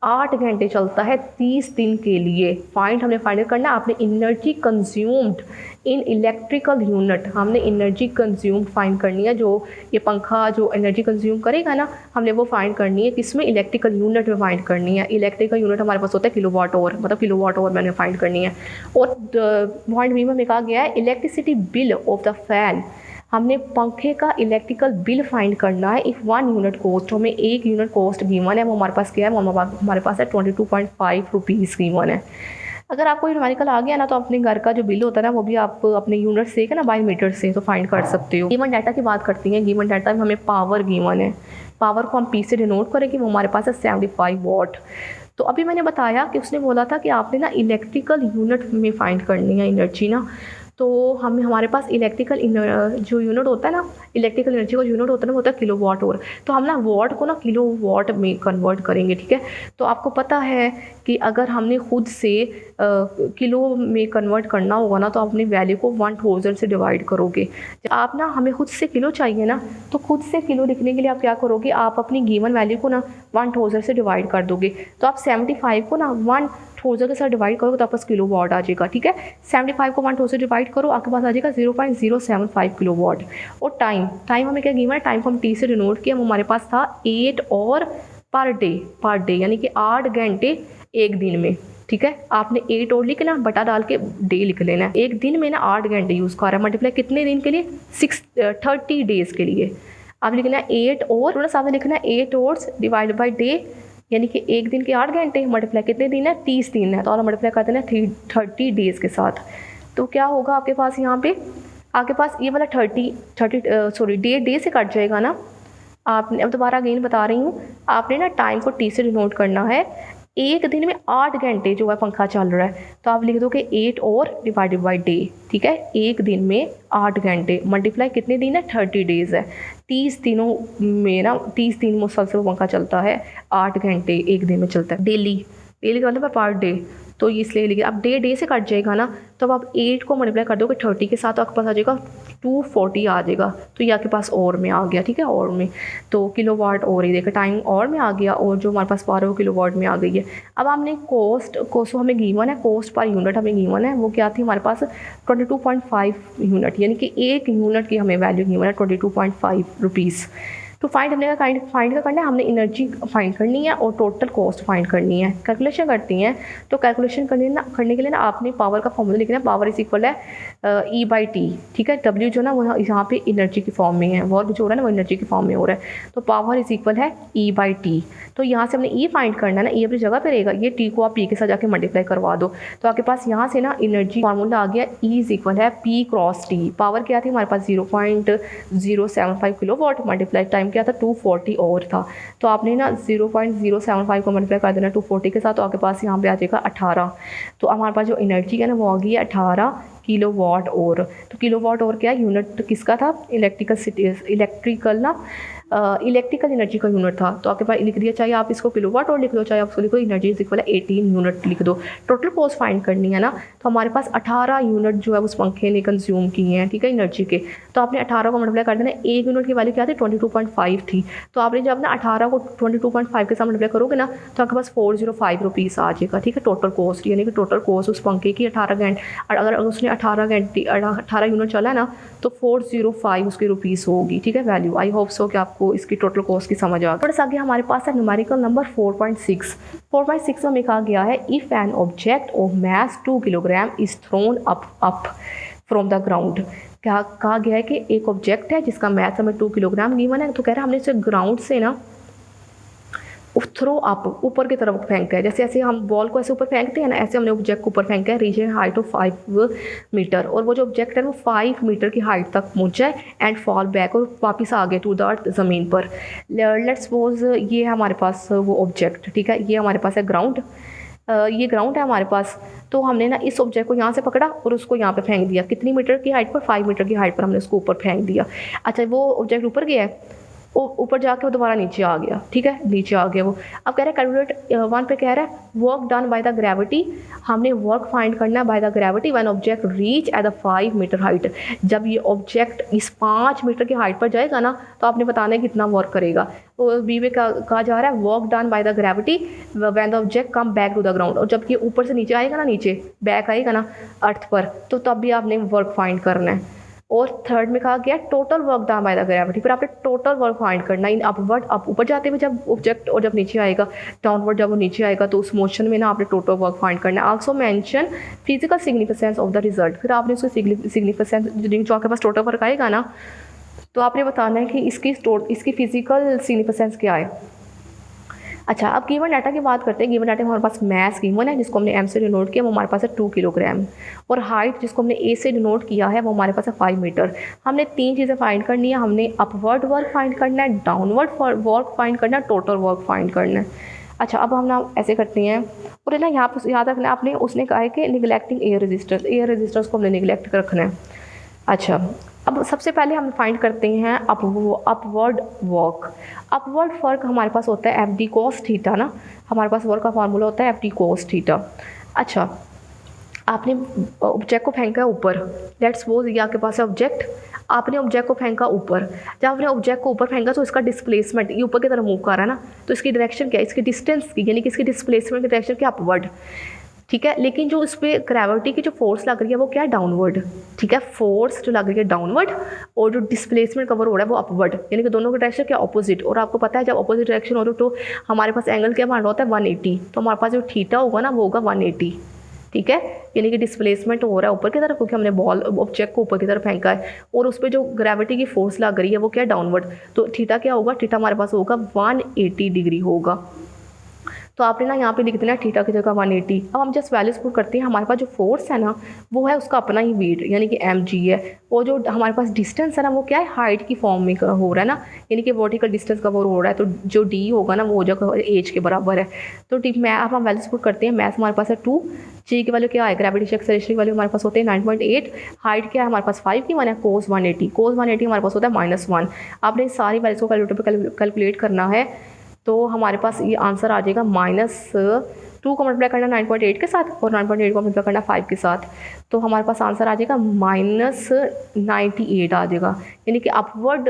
8 घंटे चलता है 30 दिन के लिए। हमने फाइंड करना आपने energy consumed in electrical unit, हमने एनर्जी कंज्यूम फाइंड करनी है, जो ये पंखा जो एनर्जी कंज्यूम करेगा ना हमने वो फाइंड करनी है, किसमें इलेक्ट्रिकल यूनिट में फाइंड करनी है। इलेक्ट्रिकल यूनिट हमारे पास होता है किलोवाट आवर, मतलब किलोवाट आवर मैंने फाइंड करनी है। और पॉइंट बी में कहा गया है electricity bill of the fan, हमने पंखे का इलेक्ट्रिकल बिल फाइंड करना है। इफ़ 1 यूनिट कॉस्ट, हमें 1 यूनिट कॉस्ट गिवन है, वो हमारे पास क्या है, वो हमारे पास है 22.5 रुपीज़ गिवन है। अगर आपको न्यूमेरिकल आ गया ना तो अपने घर का जो बिल होता है ना वो भी आप अपने यूनिट से ना बाय मीटर से तो फाइंड कर सकते हो। गिवन डाटा की बात करती हैं, गिवन डाटा में हमें पावर गिवन है, पावर को हम पी से डिनोट करेंगे, वो हमारे पास है 75 वाट। तो अभी मैंने बताया कि उसने बोला था कि आपने ना इलेक्ट्रिकल यूनिट में फाइंड करनी है एनर्जी ना, तो हमारे पास इलेक्ट्रिकल जो यूनिट होता है ना, इलेक्ट्रिकल एनर्जी का यूनिट होता है ना, वो होता है किलो वाट आवर। तो हम ना वाट को ना किलो वाट में कन्वर्ट करेंगे, ठीक है। तो आपको पता है कि अगर हमने खुद से किलो में कन्वर्ट करना होगा ना तो आप अपनी वैल्यू को 1000 से डिवाइड करोगे। आप ना हमें खुद से किलो चाहिए ना, तो खुद से किलो लिखने के लिए आप क्या करोगे, आप अपनी गिवन वैल्यू को ना 1000 से डिवाइड कर दोगे। तो आप 75 को ना 1000 के साथ डिवाइड करोगे तो आपके पास किलो वाट आ जाएगा, ठीक है। 75 को 1000 से डिवाइड करो, आपके पास आ जाएगा 0.075 किलो वाट। और टाइम हमें क्या गिवन है, टाइम को हम टी से डिनोट किया, वो हमारे पास था 8 और पर डे यानी कि 8 घंटे एक दिन में, ठीक है। आपने 8 और लिखना, बटा डाल के डे लिख लेना है। एक दिन में ना 8 घंटे यूज़ कर रहा है, मल्टीप्लाई कितने दिन के लिए, 30 डेज़ के लिए। आप लिखना है 8 और थोड़ा सामने लिखना है 8 और डिवाइड बाई डे, यानी कि एक दिन के 8 घंटे, मल्टीप्लाई कितने दिन है, 30 दिन है, तो और मल्टीप्लाई कर देना 30 डेज़ के साथ। तो क्या होगा आपके पास यहाँ पे, आपके पास ये वाला 30 डे से कट जाएगा ना। आपने, अब दोबारा अगेन बता रही हूँ, आपने ना टाइम को टी से डिनोट करना है। एक दिन में 8 घंटे जो है पंखा चल रहा है, तो आप लिख दोगे 8 और डिवाइडेड बाई डे, ठीक है। एक दिन में 8 घंटे मल्टीप्लाई कितने दिन है, 30 डेज़ है। 30 दिनों में ना 30 दिन मुसलसल वो पंखा चलता है, 8 घंटे एक दिन में चलता है डेली का मतलब पर डे, तो इसलिए लिखिए। अब डे से कट जाएगा ना, तो अब आप 8 को मल्टीप्लाई कर दोगे 30 के साथ, तो आपके पास आ जाएगा 240 आ जाएगा, तो ये आपके पास और में आ गया, ठीक है। और में तो किलो वाट और ही देखा, टाइम और में आ गया, और जो हमारे पास पावर है वो किलो वाट में आ गई है। अब हमने कॉस्ट हमें गिवन है, कॉस्ट पर यूनिट हमें गिवन है, वो क्या थी हमारे पास 22.5 यूनिट, यानी कि एक यूनिट की हमें वैल्यू गिवन है 22.5 रुपीज़। तो फाइंड का करना है, हमने एनर्जी फाइंड करनी है और टोटल कॉस्ट फाइंड करनी है। कैलकुलेशन करती हैं, तो कैलकुलेशन करने के लिए ना आपने पावर का फॉर्मूला लिखना है, पावर इज इक्वल है E/T, ठीक है। W जो ना वो यहाँ पे एनर्जी की फॉर्म में है, वर्क जो हो रहा है ना वो एनर्जी की फॉर्म में हो रहा है, तो पावर इज इक्वल है E/T। तो यहाँ से हमने E फाइंड करना है ना, E अपनी जगह पे रहेगा, ये T को आप P के साथ जाके मल्टीप्लाई करवा दो, तो आपके पास यहाँ से ना एनर्जी फार्मूला आ गया, E इज इक्वल है P क्रॉस T। पावर क्या थी हमारे पास 0.075 किलो वाट, मल्टीप्लाई टाइम क्या था 240 और था, तो आपने ना 0.075 को मल्टीप्लाई कर देना 240 के साथ, तो आपके पास यहाँ पे आ जाएगा 18। तो हमारे पास जो एनर्जी है ना वो आ गई है 18 किलो वाट और। तो किलो वाट और क्या यूनिट किसका था, इलेक्ट्रिकल एनर्जी का यूनिट था, तो आपके पास लिख दिया, चाहे आप इसको किलो वाट और लिख दो, चाहे आप उसको लिखो एनर्जी इज इक्वल 18 यूनिट लिख दो। टोटल कॉस्ट फाइंड करनी है ना, तो हमारे पास 18 यूनिट जो है उस पंखे ने कंज्यूम की हैं, ठीक है, एनर्जी के। तो आपने 18 को मल्टीप्लाई कर देना, एक यूनिट की वैल्यू क्या थी 22.5 थी, तो आपने जब ना 18 को 22.5 के साथ मल्टीप्लाई करोगे ना तो आपके पास 405 रुपीज़ आ जाएगा, ठीक है। टोटल कॉस्ट यानी कि टोटल कॉस्ट उस पंखे की 18 घंटे, अगर उसने 18 यूनिट चला है ना तो 405 उसकी रुपीज़ होगी, ठीक है, वैल्यू। आई होप सो कि आपको इसकी टोटल कॉस्ट की समझ आ गई। थोड़ा सा आगे हमारे पास है न्यूमेरिकल नंबर 4.6 में कहा गया है if an object of mass 2 kilogram is throne up from the ground. क्या कहा गया है कि एक ऑब्जेक्ट है जिसका मैथ हमें 2 किलोग्राम गिवन है, तो कह रहा है हमने इसे ग्राउंड से ना थ्रो अप ऊपर की तरफ फेंका है। जैसे ऐसे हम बॉल को ऐसे ऊपर फेंकते हैं ना, ऐसे हमने ऑब्जेक्ट को ऊपर फेंका है, रीच हाइट ऑफ 5 मीटर, और वो जो ऑब्जेक्ट है वो 5 मीटर की हाइट तक पहुंचा है एंड फॉल बैक, और वापस आ गए टू द अर्थ ज़मीन पर। लेट्स सपोज ये है हमारे पास वो ऑब्जेक्ट, ठीक है, ये हमारे पास है ग्राउंड, ये ग्राउंड है हमारे पास। तो हमने ना इस ऑब्जेक्ट को यहाँ से पकड़ा और उसको यहाँ पे फेंक दिया, कितनी मीटर की हाइट पर, 5 मीटर की हाइट पर हमने उसको ऊपर फेंक दिया। अच्छा, वो ऑब्जेक्ट ऊपर गया है, ऊपर जाके वो दोबारा नीचे आ गया, ठीक है, नीचे आ गया वो। अब कह रहा है कैलकुलेट 1 पे कह रहा है work done by the gravity, हमने वर्क फाइंड करना है by the gravity when object reach at the 5 meter height. जब ये ऑब्जेक्ट इस 5 मीटर की हाइट पर जाएगा ना, तो आपने बताना है कितना वर्क करेगा। तो बी में कहा जा रहा है work done by the gravity when the object come back to the ground, और जब ये ऊपर से नीचे आएगा ना, नीचे बैक आएगा ना अर्थ पर, तो तब भी आपने वर्क फाइंड करना है। और थर्ड में कहा गया total work done by the gravity, फिर आपने टोटल वर्क फाइंड करना इन अपवर्ड, आप ऊपर जाते हुए जब ऑब्जेक्ट, और जब नीचे आएगा डाउनवर्ड, जब वो नीचे आएगा तो उस मोशन में ना आपने टोटल वर्क फाइंड करना है। Also mention physical significance of the result, फिर आपने उसकी सिग्निफिकेंस जो आपके पास टोटल वर्क आएगा ना, तो आपने बताना है कि इसकी फिजिकल सिग्निफिकेंस क्या है। अच्छा, अब गिवन डाटा की बात करते हैं। गिवन डाटा में हमारे पास मैस गिवन है जिसको हमने एम से डिनोट किया, वो हमारे पास है 2 किलोग्राम, और हाइट जिसको हमने ए से डिनोट किया है वो हमारे पास है 5 मीटर। हमने 3 चीज़ें फाइंड करनी है, हमने अपवर्ड वर्क फाइंड करना है, डाउनवर्ड वर्क फाइंड करना है, टोटल वर्क फाइंड करना है। अच्छा, अब हम ना ऐसे करते हैं, और ना यहाँ पर याद रखना आपने, उसने कहा है कि निगलेक्टिंग एयर रेजिस्टेंस को हमने निगलेक्ट रखना है। अच्छा, अब सबसे पहले हम फाइंड करते हैं अपवर्ड वर्क हमारे पास होता है एफ डी कोस थीटा ना, हमारे पास वर्क का फार्मूला होता है एफ डी कोस थीटा। अच्छा, आपने ऑब्जेक्ट को फेंका ऊपर, लेट्स सपोज ये आपके पास है ऑब्जेक्ट, आपने ऑब्जेक्ट को फेंका ऊपर। जब आपने ऑब्जेक्ट को ऊपर फेंका तो इसका डिस्प्लेसमेंट ये ऊपर की तरफ मूव कर रहा है ना, तो इसकी डायरेक्शन क्या है, इसकी डिस्टेंस की, यानी कि इसकी डिस्प्लेसमेंट की डायरेक्शन क्या, अपवर्ड, ठीक है। लेकिन जो इस पर ग्रेविटी की जो फोर्स लग रही है वो क्या है, डाउनवर्ड, ठीक है, फोर्स जो लग रही है डाउनवर्ड, और जो डिस्प्लेसमेंट कवर हो रहा है वो अपवर्ड, यानी कि दोनों का डायरेक्शन क्या, ऑपोजिट। और आपको पता है जब ऑपोजिट डायरेक्शन हो तो हमारे पास एंगल क्या बन रहा होता है, 180, तो हमारे पास जो थीटा होगा ना वो होगा 180, ठीक है, यानी कि डिस्प्लेसमेंट हो रहा है ऊपर की तरफ, क्योंकि हमने बॉल ऑब्जेक्ट को ऊपर की तरफ फेंका है, और उस पर जो ग्रेविटी की फोर्स लग रही है वो क्या है, डाउनवर्ड। तो थीटा क्या होगा, थीटा हमारे पास होगा 180 डिग्री होगा। तो आपने ना यहाँ पे लिख देना थीटा की जगह 180। अब हम जस्ट वैल्यूज पुट करते हैं, हमारे पास जो फोर्स है ना वो है उसका अपना ही वेट, यानी कि mg है, और जो हमारे पास डिस्टेंस है ना वो क्या है, हाइट की फॉर्म में हो रहा है ना, यानी कि वर्टिकल डिस्टेंस कवर हो रहा है, तो जो d होगा ना वो हो जाएगा एज के बराबर है। तो ठीक, मैं अब हम वैल्यूज पुट करते हैं। मैथ हमारे पास है 2, g की वैल्यू क्या है, ग्रेविटी एक्सेलरेशन की वैल्यू हमारे पास होते हैं 9.8, हाइट क्या है हमारे पास 5 की 1 है, कोस 180 हमारे पास होता है -1। आपने सारी वैल्यूज को कैलकुलेटर पर कैलकुलेट करना है, तो हमारे पास ये आंसर आ जाएगा -2 को मल्टीप्लाई करना 9.8 के साथ, और 9.8 को मल्टीप्लाई करना 5 के साथ, तो हमारे पास आंसर आ जाएगा -98 आ जाएगा। यानी कि अपवर्ड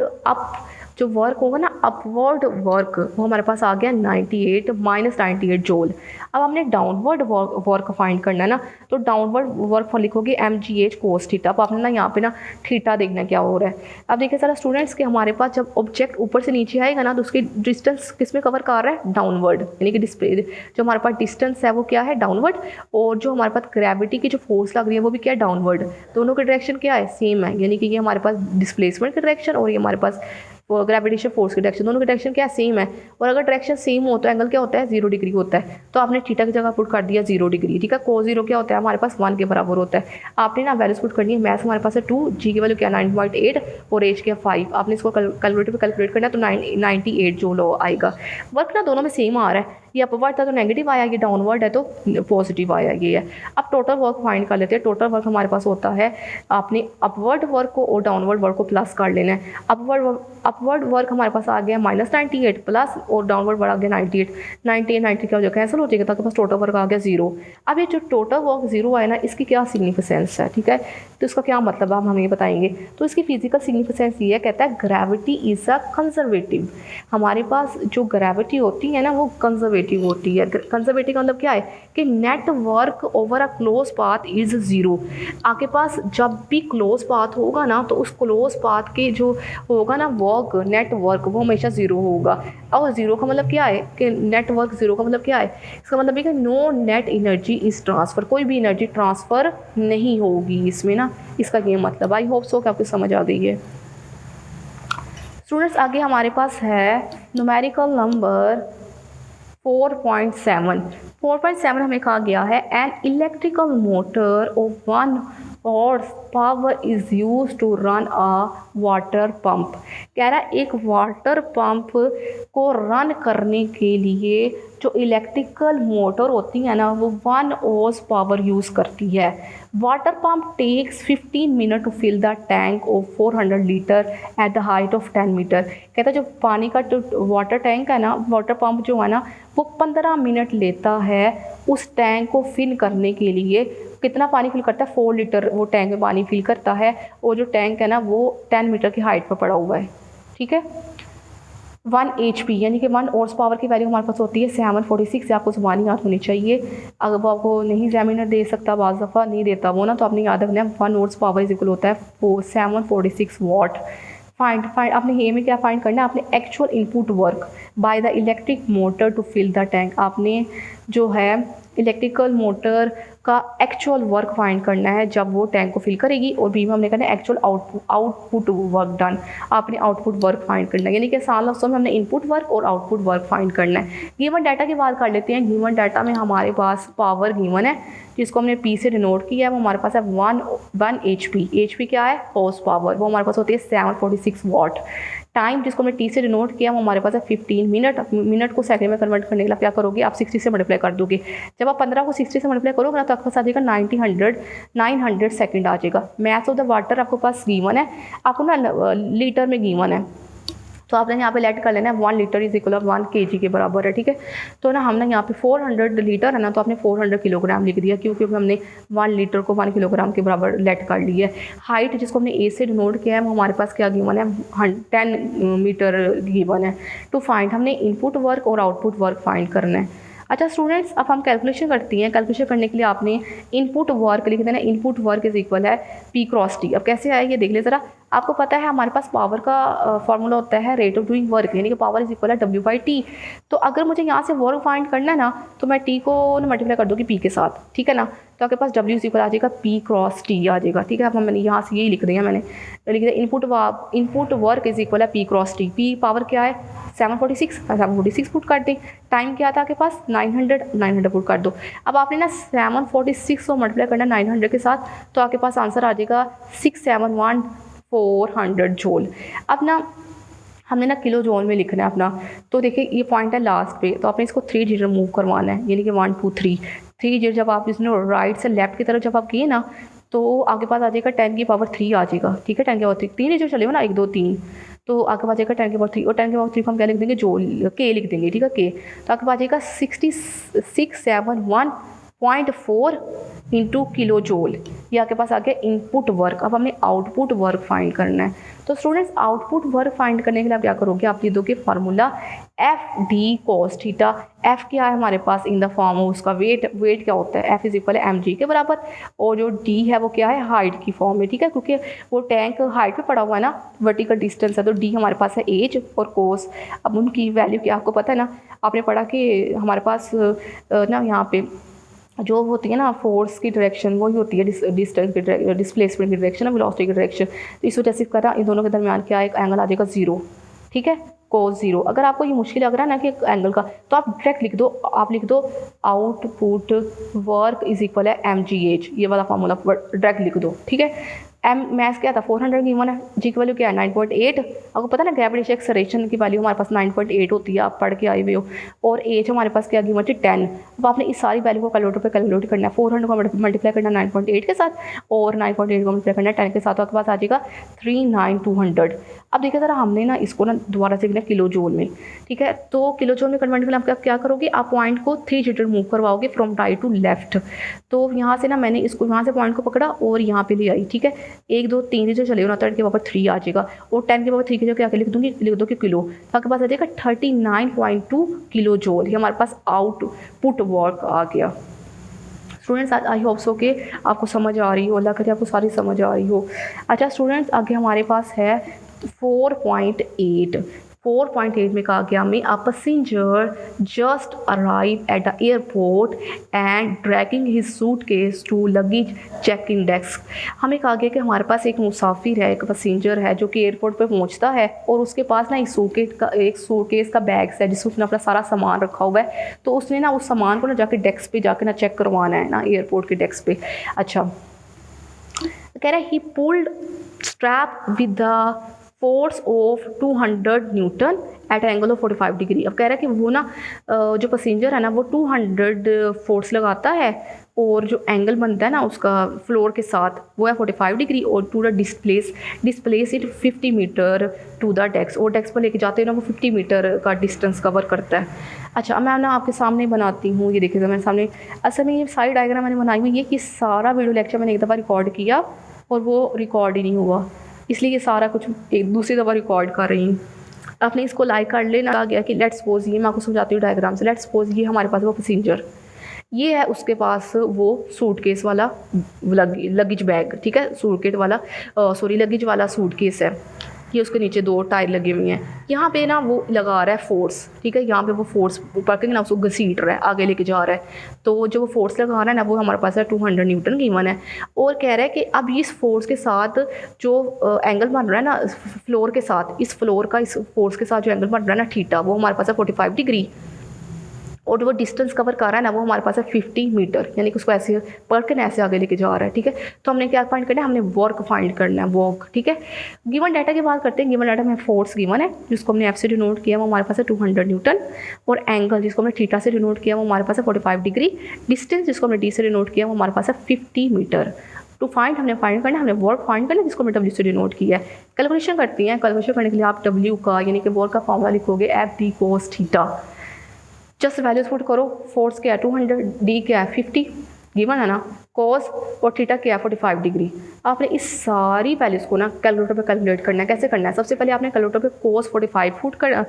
जो वर्क होगा ना, अपवर्ड वर्क, वो हमारे पास आ गया 98 -98 जूल। अब हमने डाउनवर्ड वर्क फाइंड करना है ना, तो डाउनवर्ड वर्क लिखोगे mgh कोस थीटा। अब आपने ना यहाँ पे ना थीटा देखना क्या हो रहा है। अब देखिए सारा स्टूडेंट्स के हमारे पास जब ऑब्जेक्ट ऊपर से नीचे आएगा ना, तो उसकी डिस्टेंस किस में कवर कर रहा है, डाउनवर्ड, यानी कि डिस्प्ले जो हमारे पास डिस्टेंस है वो क्या है, डाउनवर्ड, और जो हमारे पास ग्रेविटी की जो फोर्स लग रही है वो भी क्या है, डाउनवर्ड। दोनों की डायरेक्शन क्या है, सेम है, यानी कि ये हमारे पास डिस्प्लेसमेंट की डायरेक्शन और ये हमारे पास ग्रेविटेशन फोर्स की डायरेक्शन, दोनों की डायरेक्शन क्या है, सेम है। और अगर डायरेक्शन सेम हो तो एंगल क्या होता है, 0 डिग्री होता है। तो आपने थीटा की जगह पुट कर दिया 0 डिग्री, ठीक है। कोस 0 क्या होता है, हमारे पास 1 के बराबर होता है। आपने ना वैल्यूज पुट करनी है। मैथ्स हमारे पास है 2, जी की वैल्यू क्या 9.8 और एज क्या 5। आपने इसको कैलकुलेटर पे कैलकुलेट करना है, तो 98 जो आएगा। वर्क ना दोनों में सेम आ रहा है, ये अपवर्ड था तो नेगेटिव आया, ये डाउनवर्ड है तो पॉजिटिव आया, ये है। अब टोटल वर्क फाइंड कर लेते हैं। टोटल वर्क हमारे पास होता है, आपने अपवर्ड वर्क को और डाउनवर्ड वर्क को प्लस कर लेना है। अपवर्ड वर्क हमारे पास आ गया -98 प्लस, और डाउनवर्ड वर्क आ गया 98 क्या हो जाएगा, कैंसिल हो जाएगा, ताकि पास टोटल वर्क आ गया 0। अब ये जो टोटल वर्क 0 आया ना, इसकी क्या सिग्निफिकेंस है, ठीक है, तो इसका क्या मतलब है हम ये बताएंगे। तो इसकी फिजिकल सिग्निफिकेंस ये है, कहता है ग्रेविटी इज़ अ कंजर्वेटिव। हमारे पास जो ग्रेविटी होती है ना वो कंजर्वेटिव कंजर्वेटिव होती है। कंजर्वेटिव का मतलब क्या है कि net work over a close path is zero. आपके पास जब भी क्लोज पाथ होगा ना तो उस क्लोज पाथ के जो होगा ना वर्क, नेटवर्क, वो हमेशा ज़ीरो होगा। और ज़ीरो का मतलब क्या है कि नेटवर्क ज़ीरो का मतलब क्या है, इसका मतलब है कि no net energy is transfer, कोई भी एनर्जी ट्रांसफ़र नहीं होगी इसमें ना, इसका ये मतलब। आई होप सो कि आपको समझ आ गई है। स्टूडेंट्स आगे हमारे पास है न्यूमेरिकल नंबर 4.7। 4.7 हमें कहा गया है an electrical motor of 1 horse power is use to run a water pump. कह रहा है एक वाटर पंप को रन करने के लिए जो इलेक्ट्रिकल मोटर होती है ना वो 1 हॉर्स पावर यूज़ करती है। Water pump takes 15 minute to fill the tank of 400 liter at the height of 10 meter. कहता है जो पानी का जो वाटर टैंक है ना, वाटर पंप जो है ना वो 15 मिनट लेता है उस टैंक को फिल करने के लिए। कितना पानी फिल करता है, 4 लीटर वो टैंक में पानी फिल करता है, और जो टैंक है ना वो 10 मीटर की हाइट पर पड़ा हुआ है। ठीक है, 1 HP यानी कि 1 हॉर्स पावर की वैल्यू हमारे पास होती है 746 से। आपको ज़ुबानी याद होनी चाहिए। अगर वो आपको नहीं एग्जामिनर दे सकता, बाज़ दफ़ा नहीं देता वो ना, तो आपने याद रखना है 1 हॉर्स पावर इज इक्वल होता है 746 वाट। फाइंड आपने ये में क्या फाइंड करना है, आपने actual input work by the electric motor to fill the tank. आपने जो है इलेक्ट्रिकल मोटर का एक्चुअल वर्क फाइंड करना है जब वो टैंक को फिल करेगी, और बी में हमने करना है एक्चुअल आउटपुट वर्क डन। आपने आउटपुट वर्क फाइंड करना है, यानी कि आसान लफ्ज़ों में हमने इनपुट वर्क और आउटपुट वर्क फाइंड करना है। गिवन डाटा की बात कर लेते हैं। गिवन डाटा में हमारे पास पावर गिवन है जिसको हमने पी से डिनोट किया है, वो हमारे पास है 1 HP। HP क्या है, हॉर्स पावर, वो हमारे पास होती है 746 वाट। टाइम जिसको हमने टी से डिनोट किया वो हमारे पास है 15 मिनट। मिनट को सेकंड में कन्वर्ट करने के लिए आप क्या करोगे, आप 60 से मल्टीप्लाई कर दोगे। जब आप 15 को 60 से मल्टीप्लाई करोगे ना तो आपके पास आ जाएगा 900 सेकंड आ जाएगा। मैथ्स ऑफ द वाटर आपके पास गिवन है, आपको ना लीटर में गिवन है, तो आपने यहाँ पे लेट कर लेना है 1 लीटर इज इक्वल 1 kg के बराबर है। ठीक है, तो ना हमने यहाँ पे 400 लीटर है ना, तो आपने 400 किलोग्राम लिख दिया, क्योंकि हमने 1 लीटर को 1 किलोग्राम के बराबर लेट कर लिया है। हाइट जिसको हमने ए से डिनोट किया है वो हमारे पास क्या गिवन है, 10 मीटर गिवन है। टू फाइंड हमने इनपुट वर्क और आउटपुट वर्क फाइंड करना है। अच्छा स्टूडेंट्स, अब हम कैलकुलेशन करती हैं। कैलकुलेशन करने के लिए आपने इनपुट वर्क लिख देना, इनपुट वर्क इज इक्वल है P क्रॉस T। अब कैसे आए ये देख ले ज़रा। आपको पता है हमारे पास पावर का फॉर्मूला होता है रेट ऑफ डूइंग वर्क, यानी कि पावर इज इक्वल है W/T। तो अगर मुझे यहाँ से वर्क फाइंड करना है ना तो मैं T को मल्टीप्लाई कर दूँगी P के साथ। ठीक है ना, तो आपके पास W इज इक्वल आ जाएगा P क्रॉस T आ जाएगा। ठीक है, अब मैंने यहाँ से यही लिख दिया, मैंने लिख दिया इनपुट वर्क इज इक्वल है P cross T। P power क्या है 746 पुट कर दें। टाइम क्या था आपके पास 900 पुट कर दो। अब आपने ना 746 को मल्टीप्लाई करना 900 के साथ, तो आपके पास आंसर आ जाएगा 671,400 जूल। अब ना हमने ना किलो जूल में लिखना है अपना। तो देखिए ये पॉइंट है लास्ट पे, तो आपने इसको 3 डिजिट मूव करवाना है, यानी कि 1 2 3 डिजिट। जब आप इसने राइट से लेफ्ट की तरफ जब आप किए ना तो आपके पास आ जाएगा 10 की पावर 3 आ जाएगा। ठीक है, 10 की पावर 3 3 डिजिट चले हो ना, 1 2 3, तो आपके पास आएगा 10 की पावर 3, और 10 की पावर 3 को हम क्या लिख देंगे, जो के लिख देंगे। ठीक है, के, तो आपके पास आएगा 6671.4 इंटू किलो जूल। ये आपके पास आ गया इनपुट वर्क। अब हमने आउटपुट वर्क फाइंड करना है। तो स्टूडेंट्स आउटपुट वर्क फाइंड करने के लिए आप क्या करोगे, आप लिख दोगे formula FD cos theta. F क्या है हमारे पास इन द फॉर्म ऑफ उसका वेट क्या होता है, F इज इक्वल है mg के बराबर, और जो D है वो क्या है हाइट की फॉर्म में। ठीक है, क्योंकि वो टैंक हाइट पे पड़ा हुआ है ना, वर्टिकल डिस्टेंस है, तो D हमारे पास है एज और कोस। अब उनकी वैल्यू क्या आपको पता है ना, आपने पढ़ा कि हमारे पास ना यहाँ पे जो होती है ना फोर्स की डायरेक्शन वही होती है डिस्टेंस की डिस्प्लेसमेंट की डायरेक्शन, वेलोसिटी की डायरेक्शन। तो इस वजह से करा इन दोनों के दरमियान क्या एक एंगल आ जाएगा 0। ठीक है, cos 0। अगर आपको ये मुश्किल लग रहा है ना कि एंगल का, तो आप डायरेक्ट लिख दो, आप लिख दो आउटपुट वर्क इज इक्वल है mgh। ये वाला फार्मूला डायरेक्ट लिख दो। ठीक है, एम मैथ्स क्या था 400 गिवन है, जी की वैल्यू क्या है 9.8। आपको पता है ना ग्रेविटी एक्सेलरेशन की वैल्यू हमारे पास 9.8 होती है, आप पढ़ के आए हुए हो, और एज हमारे पास क्या गिवन थी 10। अब आपने इस सारी वैल्यू को कैलकुलेटर पे कैलकुलेट करना है, 400 को मल्टीप्लाई करना 9.8 के साथ और 9.8 को मल्टीप्लाई करना 10 के साथ, तो आपके पास आ जाएगा 39200। अब देखिए ज़रा हमने ना इसको ना दोबारा से लिखना किलो जूल में। ठीक है, तो किलो जूल में कन्वर्ट के लिए आप क्या करोगे, आप पॉइंट को 3 डिजिट मूव करवाओगे फ्रॉम राइट टू लेफ्ट। तो यहाँ से ना मैंने इसको यहाँ से पॉइंट को पकड़ा और यहाँ पे ले आई। ठीक है, 1 2 3 जो चलेगा ना, 10 के पावर 3 आ जाएगा, और 10 के पावर 3 की जगह क्या लिख दूँगी, लिख दो कि किलो, तो आपके पास आ जाएगा 39.2 किलो जूल। ये हमारे पास आउटपुट वर्क आ गया। स्टूडेंट्स, आई होप सो कि आपको समझ आ रही हो, अल्लाह करे आपको सारी समझ आ रही हो। अच्छा स्टूडेंट्स, आगे हमारे पास है 4.8। 4.8 में कहा गया हमें, a passenger just arrive at the airport and dragging his suitcase to luggage checking desk. हमें कहा गया कि हमारे पास एक मुसाफिर है, एक पैसेंजर है जो कि एयरपोर्ट पे पहुंचता है और उसके पास ना एक सूटकेस का बैग है जिसमें उसने अपना सारा सामान रखा हुआ है। तो उसने ना उस सामान को ना जाके डेस्क पे जाके ना चेक करवाना है ना, एयरपोर्ट के डेस्क पे। अच्छा, कह रहा है he pulled strap with the force of 200 newton at angle of 45 degree. अब कह रहा है कि वो ना जो पैसेंजर है ना वो 200 फोर्स लगाता है और जो एंगल बनता है ना उसका फ्लोर के साथ वो है 45 डिग्री, और to the displace it 50 meter to the desk, और डेस्क पर लेके जाते हैं ना वो 50 मीटर का डिस्टेंस कवर करता है। अच्छा, मैं ना आपके सामने बनाती हूँ, ये देखिएगा मेरे सामने। असल में ये सारी डायग्राम मैंने बनाई हुई है कि सारा वीडियो लेक्चर मैंने एक दफ़ा रिकॉर्ड किया और वो रिकॉर्ड ही नहीं हुआ, इसलिए ये सारा कुछ एक दूसरी दफ़ा रिकॉर्ड कर रही हूँ। आपने इसको लाइक कर लेना। आ गया कि लेट्स सपोज, ये मैं आपको समझाती हूँ डायग्राम से। लेट्स सपोज ये हमारे पास वो पैसेंजर, ये है उसके पास वो सूटकेस वाला लगेज बैग, ठीक है, सूटकेस वाला लगेज वाला सूटकेस है। ये उसके नीचे 2 टायर लगे हुए हैं। यहाँ पे ना वो लगा रहा है फोर्स, ठीक है, यहाँ पे वो फोर्स ऊपर के ना उसको घसीट रहा है, आगे लेके जा रहा है। तो जो वो फोर्स लगा रहा है ना वो हमारे पास है 200 न्यूटन गिवन है, और कह रहा है कि अब इस फोर्स के साथ जो एंगल बन रहा है ना फ्लोर के साथ, इस फ्लोर का इस फोर्स के साथ जो एंगल बन रहा है ना थीटा, वो हमारे पास है 45 डिग्री, और वो डिस्टेंस कवर कर रहा है ना वो हमारे पास है 50 मीटर, यानी कि उसको ऐसे पढ़ के ऐसे आगे लेके जा रहा है, ठीक है। तो हमने क्या फाइंड करना है, हमने वर्क फाइंड करना है, वर्क, ठीक है। गिवन डाटा की बात करते हैं। गिवन डाटा में फोर्स गिवन है जिसको हमने एफ से डिनोट किया वो हमारे पास है 200 न्यूटन, और एंगल जिसको हमने थीटा से डिनोट किया वो हमारे पास है 45 डिग्री, डिस्टेंस जिसको हमने डी से डिनोट किया वो हमारे पास है 50 मीटर। टू फाइंड हमने फाइंड करना है, हमने वर्क फाइंड करना है जिसको हमने डब्ल्यू से डिनोट किया है। कैलकुलेशन करती हैं। कैलकुलेशन करने के लिए आप डब्ल्यू का यानी कि वर्क का फॉर्मूला लिखोगे F d cos theta. Just values put करो। फोर्स क्या है 200, डी क्या है 50 गिवन है ना, कॉस और थीटा क्या है 45 डिग्री। आपने इस सारी वैल्यूज़ को ना कैलकुलेटर पे कैलकुलेट करना है। कैसे करना है, सबसे पहले आपने कैलकुलेटर पे कॉस 45 फुट कर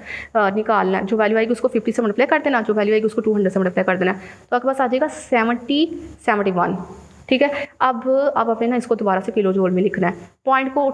निकालना है। जो वैल्यू आएगी उसको 50 से मल्टीप्लाई कर देना, जो वैल्यू आएगी उसको 200 से मल्टीप्लाई कर देना। तो आपके पास आ जाएगा 71, ठीक है। अब आप अपने ना इसको दोबारा से किलो जूल में लिखना है। पॉइंट को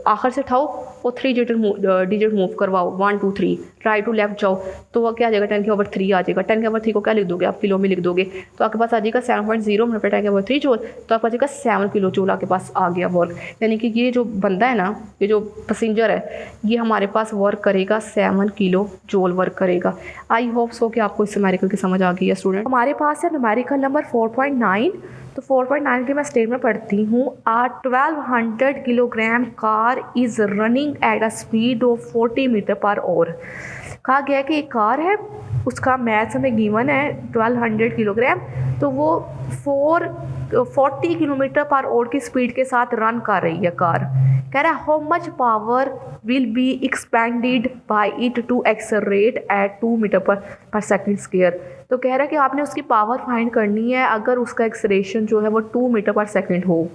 आखिर से उठाओ और 3 डिजिट मूव करवाओ, 1 2 3, राइट टू लेफ्ट जाओ, तो वह क्या आ जाएगा 10⁻³ आ जाएगा। 10⁻³ को क्या लिख दोगे आप, किलो में लिख दोगे, तो आपके पास आ जाएगा 7.0 मल्टीप्लाई 10⁻³ जूल, तो आपका आ जाएगा 7 किलो जूल आपके पास आ गया वर्क। यानी कि ये जो बंदा है ना, ये जो पैसेंजर है, ये हमारे पास वर्क करेगा 7 किलो जूल वर्क करेगा। आई होप सो कि आपको इस न्यूमेरिकल की समझ आ गई है स्टूडेंट। हमारे पास है न्यूमेरिकल नंबर 4.9। तो 4.9 की मैं स्टेटमेंट पढ़ती हूँ। A 1200 kilogram car is running at a speed of 40 meter per hour. कहा गया कि एक कार है, उसका मैथ्स हमें गिवन है 1200 किलोग्राम, तो वो 40 किलोमीटर पर आवर की स्पीड के साथ रन कर रही है कार। कह रहा है how much power will be expended by it to accelerate at 2 meter per second square. तो कह रहा है कि आपने उसकी पावर फाइंड करनी है अगर उसका एक्सेलरेशन जो है वो 2 मीटर पर सेकंड हो।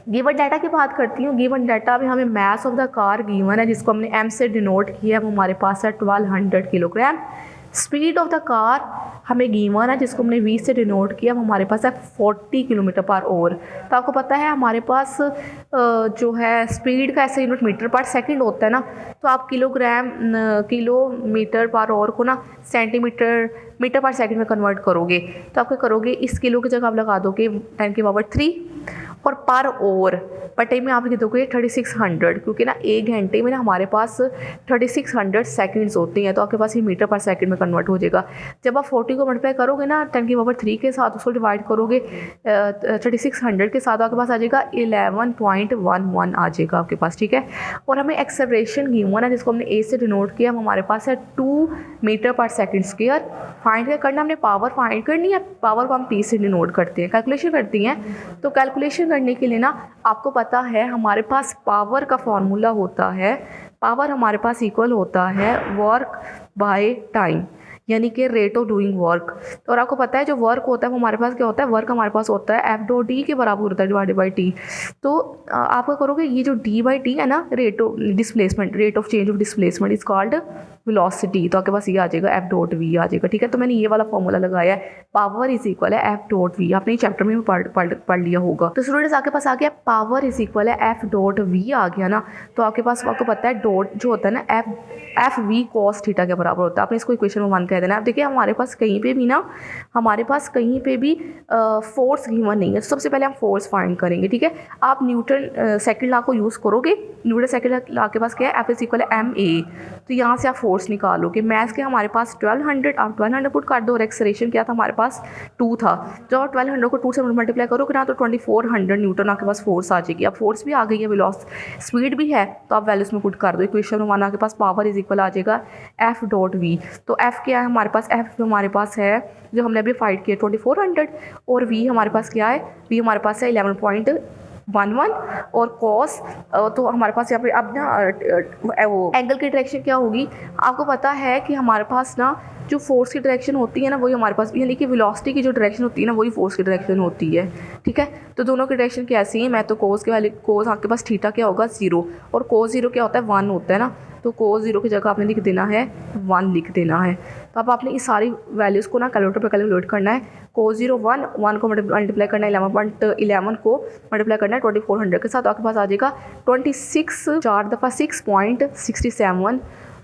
गिवन डाटा की बात करती हूँ। गिवन डाटा में हमें मास ऑफ द कार गिवन है जिसको हमने एम से डिनोट किया है, वो हमारे पास है 1200 kilogram. Speed of the car हमें गिवन है जिसको हमने वी से डिनोट किया, वो हमारे पास है 40 किलोमीटर पर आवर। तो आपको पता है हमारे पास जो है स्पीड का ऐसे यूनिट मीटर पर सेकंड होता है ना, तो आप किलोमीटर पर आवर को ना मीटर पर सेकंड में कन्वर्ट करोगे, तो आपको करोगे इस किलो की जगह आप लगा दोगे 10⁻³ और पर आवर बटे में आप लिख दोगे 3600, क्योंकि ना 1 घंटे में ना हमारे पास 3600 सेकंड्स होती हैं, तो आपके पास ये मीटर पर सेकंड में कन्वर्ट हो जाएगा। जब आप 40 को मल्टीप्लाई करोगे ना 10⁻³ के साथ, उसको डिवाइड करोगे 3600 के साथ, आपके पास आ जाएगा 11.11 आ जाएगा आपके पास, ठीक है। और हमें एक्सेलरेशन गिवन है जिसको हमने ए से डिनोट किया, हमारे पास है 2 meter per second square. Find करना, हमने पावर फाइंड करनी है, पावर को हम पी से डिनोट करते हैं, कैलकुलेशन करती हैं। तो कैलकुलेशन करने के लिए ना आपको पता है हमारे पास पावर का फॉर्मूला होता है, पावर हमारे पास इक्वल होता है वर्क बाय टाइम, यानी कि रेट ऑफ डूइंग वर्क। और आपको पता है जो वर्क होता है वो हमारे पास क्या होता है, वर्क हमारे पास होता है एफ डॉट डी के बराबर होता है डिवाइडेड बाई टी। तो आप क्या करोगे, ये जो डी बाई टी है ना, rate of displacement, rate of change of displacement is called velocity. तो आपके पास ये आ जाएगा एफ डॉट वी आ जाएगा, ठीक है। तो मैंने ये वाला फॉर्मूला लगाया है, पावर इज इक्वल है एफ डॉट वी, आपने चैप्टर में पढ़ लिया होगा। तो स्टूडेंट्स आपके पास आ गया पावर इज इक्वल है एफ डॉट वी आ गया ना। तो आपके पास आपको पता है डॉट जो होता है ना एफ वी कॉस थीटा के बराबर होता है। आपने इसको इक्वेशन में 1 कह देना। आप देखिए हमारे पास कहीं पे भी ना, हमारे पास कहीं पे भी फोर्स गिवन नहीं है। तो सबसे पहले हम फोर्स फाइंड करेंगे, ठीक है। आप न्यूटन सेकंड लॉ को यूज़ करोगे। न्यूटन सेकंड लॉ के पास क्या है, एफ इज इक्वल है एम ए। तो यहाँ से आप फोर्स निकालोगे। मैथ्स के हमारे पास 1200, आप 1200 पुट कर दो, और एक्सलेरेशन क्या था हमारे पास 2 था। जब आप 1200 को 2 से मल्टीप्लाई करोगे ना तो 2400 न्यूटन आपके पास फोर्स आ जाएगी। अब फोर्स भी आ गई है, वेलोस स्पीड भी है, तो आप वैल्यूज में पुट कर दो। इक्वेशन में आपके पास पावर इज इक्वल आ जाएगा एफ डॉट वी। तो एफ क्या है हमारे पास, एफ हमारे पास है जो हमने अभी फाइंड किया 2400, और वी हमारे पास क्या है, वी हमारे पास है 11.11, और कॉस तो हमारे पास यहाँ पे अब ना वो एंगल की डायरेक्शन क्या होगी, आपको पता है कि हमारे पास ना जो फोर्स की डायरेक्शन होती है ना वही हमारे पास, यानी कि वेलोसिटी की जो डायरेक्शन होती है ना वही फोर्स की डायरेक्शन होती है, ठीक है। तो दोनों की डायरेक्शन कैसी है, मैं तो कोस के वाले कोस आपके पास थीटा क्या होगा 0, और कोस 0 क्या होता है 1 होता है ना। तो कोस 0 की जगह आपने लिख देना है 1 लिख देना है। तो अब आपने इस सारी वैल्यूज़ को ना कैलकुलेटर पे कैलकुलेट करना है। कोस 0 1 को मल्टीप्लाई करना है 11 को मल्टीप्लाई करना है 2400 के साथ, तो आपके पास आ जाएगा 26 4 दफ़ा 6.67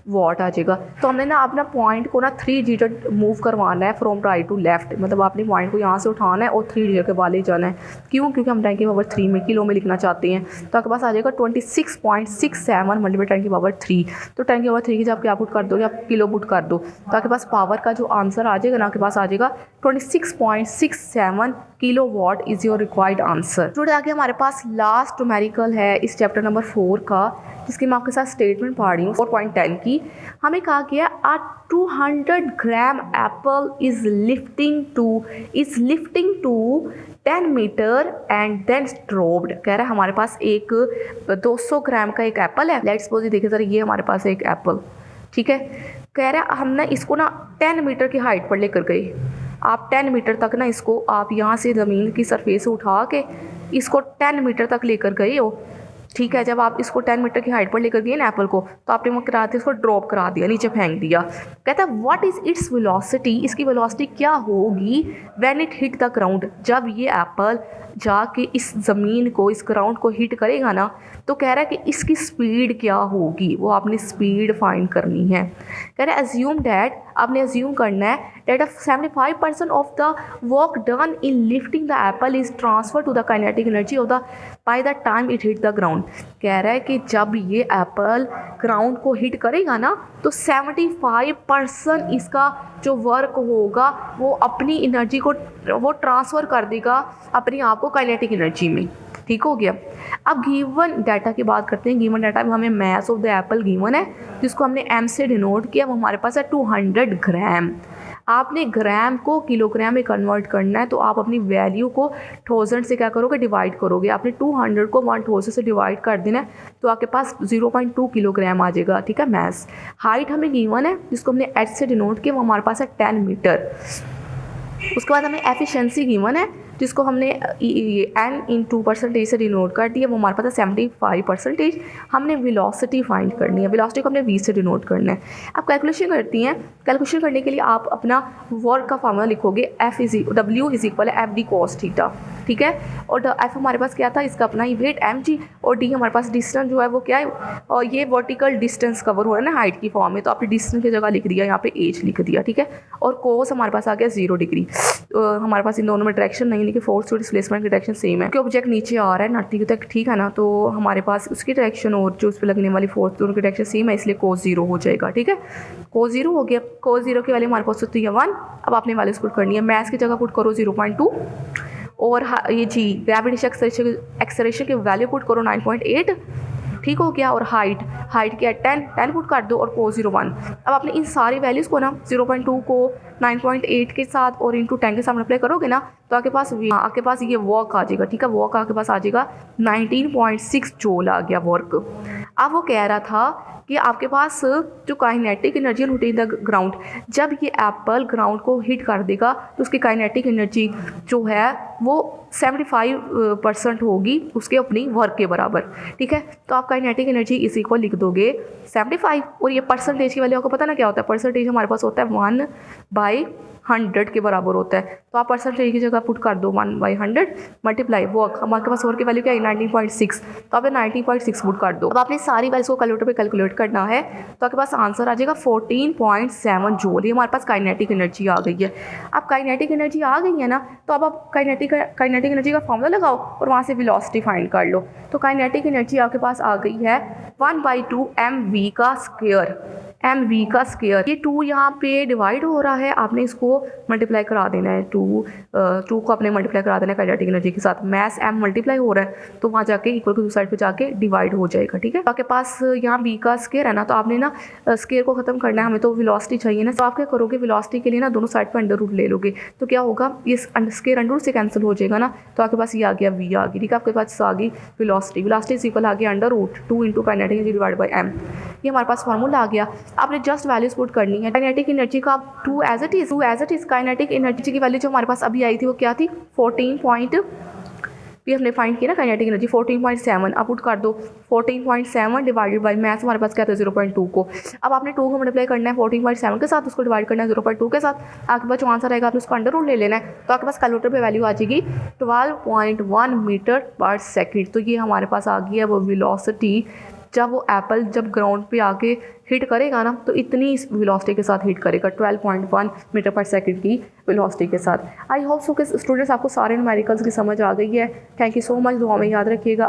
वॉट आ जाएगा। तो हमने ना अपना पॉइंट को ना 3 डिजिट मूव करवाना है फ्रॉम राइट टू लेफ्ट, मतलब आपने पॉइंट को यहाँ से उठाना है और 3 डिजिट के बाद ले जाना है। क्यों, क्योंकि हम 10 की पावर 3 में किलो में लिखना चाहते हैं। तो आपके पास आ जाएगा 26.67 मल्टीप्लाई 10 की पावर 3। तो 10 की पावर 3 की जब क्या पुट कर दो, या किलो पुट कर दो, तो आपके पास पावर का जो आंसर आ जाएगा ना, आपके पास आ जाएगा 26.67 kilo watt is your required answer. Student आगे हमारे पास लास्ट न्यूमेरिकल है इस चैप्टर नंबर 4 का, जिसकी मैं आपके साथ स्टेटमेंट पढ़ रही हूँ 4.10 की। हमें कहा गया a 200 gram apple is lifting to 10 metre and then dropped. कह रहा है हमारे पास एक 200 ग्राम का एक एप्पल है। लेट्स सपोज देखिए सर, ये हमारे पास एक एप्पल, ठीक है। कह रहा है हमने इसको ना 10 मीटर की हाइट पर लेकर गए। आप 10 मीटर तक ना इसको आप यहाँ से ज़मीन की सरफेस से उठा के इसको 10 मीटर तक लेकर गए हो, ठीक है। जब आप इसको 10 मीटर की हाइट पर लेकर गए ना एप्पल को, तो आपने वो करा दिया, इसको ड्रॉप करा दिया, नीचे फेंक दिया। कहता है व्हाट इज़ इट्स वेलोसिटी, इसकी वेलोसिटी क्या होगी when it hit the ground, जब ये एप्पल जाके इस ज़मीन को, इस ग्राउंड को हिट करेगा ना, तो कह रहा है कि इसकी स्पीड क्या होगी, वो आपने स्पीड फाइंड करनी है। कह रहा है अज्यूम डैट, आपने अज्यूम करना है that of 75% of the work done in lifting the apple is transfer to the kinetic energy of the by the time it hit the ground. कह रहा है कि जब ये एप्पल ग्राउंड को हिट करेगा ना, तो 75% इसका जो वर्क होगा वो अपनी एनर्जी को वो ट्रांसफ़र कर देगा अपने आप को काइनेटिक एनर्जी में, ठीक हो गया। अब गिवन डाटा की बात करते हैं। गिवन डाटा में हमें मास ऑफ द एप्पल गिवन है, जिसको हमने एम से डिनोट किया, वो हमारे पास है 200 ग्राम। आपने ग्राम को किलोग्राम में कन्वर्ट करना है, तो आप अपनी वैल्यू को 1000 से क्या करोगे, डिवाइड करोगे। आपने 200 को 1000 से डिवाइड कर देना है, तो आपके पास 0.2 किलोग्राम आ जाएगा, ठीक है। मास हाइट हमें गिवन है, जिसको हमने एच से डिनोट किया, वो हमारे पास है 10 मीटर। उसके बाद हमें एफिशिएंसी गिवन है, जिसको हमने n इन 2% से डिनोट कर दिया, वो हमारे पास है 75%। हमने वेलोसिटी फाइंड करनी है, वेलोसिटी को हमने v से डिनोट करना है। अब कैलकुलेशन करती हैं। कैलकुलेशन करने के लिए आप अपना वर्क का फार्मूला लिखोगे, W इज इक्वल है FD cos थीटा, ठीक है। और F हमारे पास क्या था, इसका अपना ही वेट mg, और D हमारे पास डिस्टेंस जो है वो क्या है, और ये वर्टिकल डिस्टेंस कवर हो रहा है ना हाइट की फॉर्म में, तो आपने डिस्टेंस की जगह लिख दिया, यहाँ पे एज लिख दिया, ठीक है। और कोस हमारे पास आ गया 0 डिग्री। हमारे पास इन दोनों में डायरेक्शन नहीं, कि फोर्स और डिस्प्लेसमेंट की डायरेक्शन सेम है, कि ऑब्जेक्ट नीचे आ रहा है नट्टी तक, ठीक है ना। तो हमारे पास उसकी डायरेक्शन और जो उस पर लगने वाली फोर्स दोनों की डायरेक्शन सेम है, इसलिए कोस 0 हो जाएगा, ठीक है। कोस 0 हो गया। कोस 0 की वैल्यू हमारे पास होती है 1। अब आपने वैल्यू पुट करनी है, मैथ्स की जगह पुट करो 0.2, और ये जी ग्रेविटेशनल एक्सेलरेशन की वैल्यू पुट करो 9.8, ठीक हो गया। और हाइट क्या है 10 पुट कर दो, और कोस 0 1। अब आपने इन सारी वैल्यूज़ को ना 0.2 को 9.8 के साथ और इंटू 10 के साथ अप्लाई करोगे ना, तो आपके पास ये वर्क आ जाएगा, ठीक है। वर्क आपके पास आ जाएगा 19.6 जूल आ गया वर्क। अब वो कह रहा था कि आपके पास जो काइनेटिक एनर्जी होती है द ग्राउंड, जब ये एप्पल ग्राउंड को हिट कर देगा तो उसकी काइनेटिक एनर्जी जो है वो 75% होगी उसके अपनी वर्क के बराबर। ठीक है, तो आप काइनेटिक एनर्जी इसी को लिख दोगे 75, और ये परसेंटेज की वैल्यू आपको पता ना क्या होता है, परसेंटेज हमारे पास होता है 1/100 के बराबर होता है। तो आप परसेंटेज की जगह पुट कर दो 1/100 मल्टीप्लाई वर्क, हमारे पास वर्क की वैल्यू क्या है 19.6, तो आपने 19.6 पुट कर दो। अब आपने सारी वैल्यूज को कैलकुलेटर पे कैलकुलेट करना है तो आपके पास आंसर आ जाएगा 14.7 जूल। ये हमारे पास काइनेटिक एनर्जी आ गई है। अब काइनेटिक एनर्जी आ गई है ना, तो अब आप काइनेटिक एनर्जी का फॉर्मूला लगाओ और वहाँ से वेलोसिटी फाइंड कर लो। तो काइनेटिक एनर्जी आपके पास आ गई है 1/2 mv का स्क्वायर, mv का स्क्वायर। ये 2 यहाँ पे डिवाइड हो रहा है, आपने इसको मल्टीप्लाई करा देना है, 2 को आपने मल्टीप्लाई करा देना है काइनेटिक एनर्जी के साथ। मैस m मल्टीप्लाई हो रहा है तो वहाँ जाके इक्वल की दूसरी साइड पे जाके डिवाइड हो जाएगा। ठीक है, तो आपके पास यहाँ v का स्क्वायर है ना, तो आपने ना स्क्वायर को खत्म करना है, हमें तो वेलोसिटी चाहिए ना, तो आप क्या करोगे वेलोसिटी के लिए ना दोनों साइड पर अंडर रूट ले लोगे, तो क्या होगा ये स्क्वायर अंडर रूट से कैंसिल हो जाएगा ना, तो आपके पास ये आ गया v आ गई। ठीक है, आपके पास आ गई वेलोसिटी, वेलोसिटी इक्वल आ गया under root 2 into kinetic energy divide by m। ये हमारे पास फार्मूला आ गया। आपने जस्ट वैल्यूज पुट करनी है। काइनेटिक एनर्जी का 2 as it is kinetic energy की वैल्यू जो हमारे पास अभी आई थी वो क्या थी 14 भी हमने फाइंड किया ना काइनेटिक एनर्जी 14.7, अब पुट कर दो 14.7 डिवाइडेड बाई मैथ हमारे पास क्या था 0.2 को। अब आपने 2 को मल्टीप्लाई करना है 14.7 के साथ, उसको डिवाइड करना है 0.2 के साथ, आपके पास जो आंसर आएगा आपने उसको अंडर रूट ले लेना है, तो आपके पास कैलकुलेटर पे वैल्यू आ जाएगी 12.1 मीटर पर सेकेंड। तो ये हमारे पास आ गई है वो वेलोसिटी, जब वो एप्पल जब ग्राउंड पे आके हिट करेगा ना तो इतनी वेलोसिटी के साथ हिट करेगा 12.1 मीटर पर सेकंड की वेलोसिटी के साथ। आई होप सो कि स्टूडेंट्स आपको सारे न्यूमेरिकल्स की समझ आ गई है। थैंक यू सो मच, दुआ में याद रखिएगा।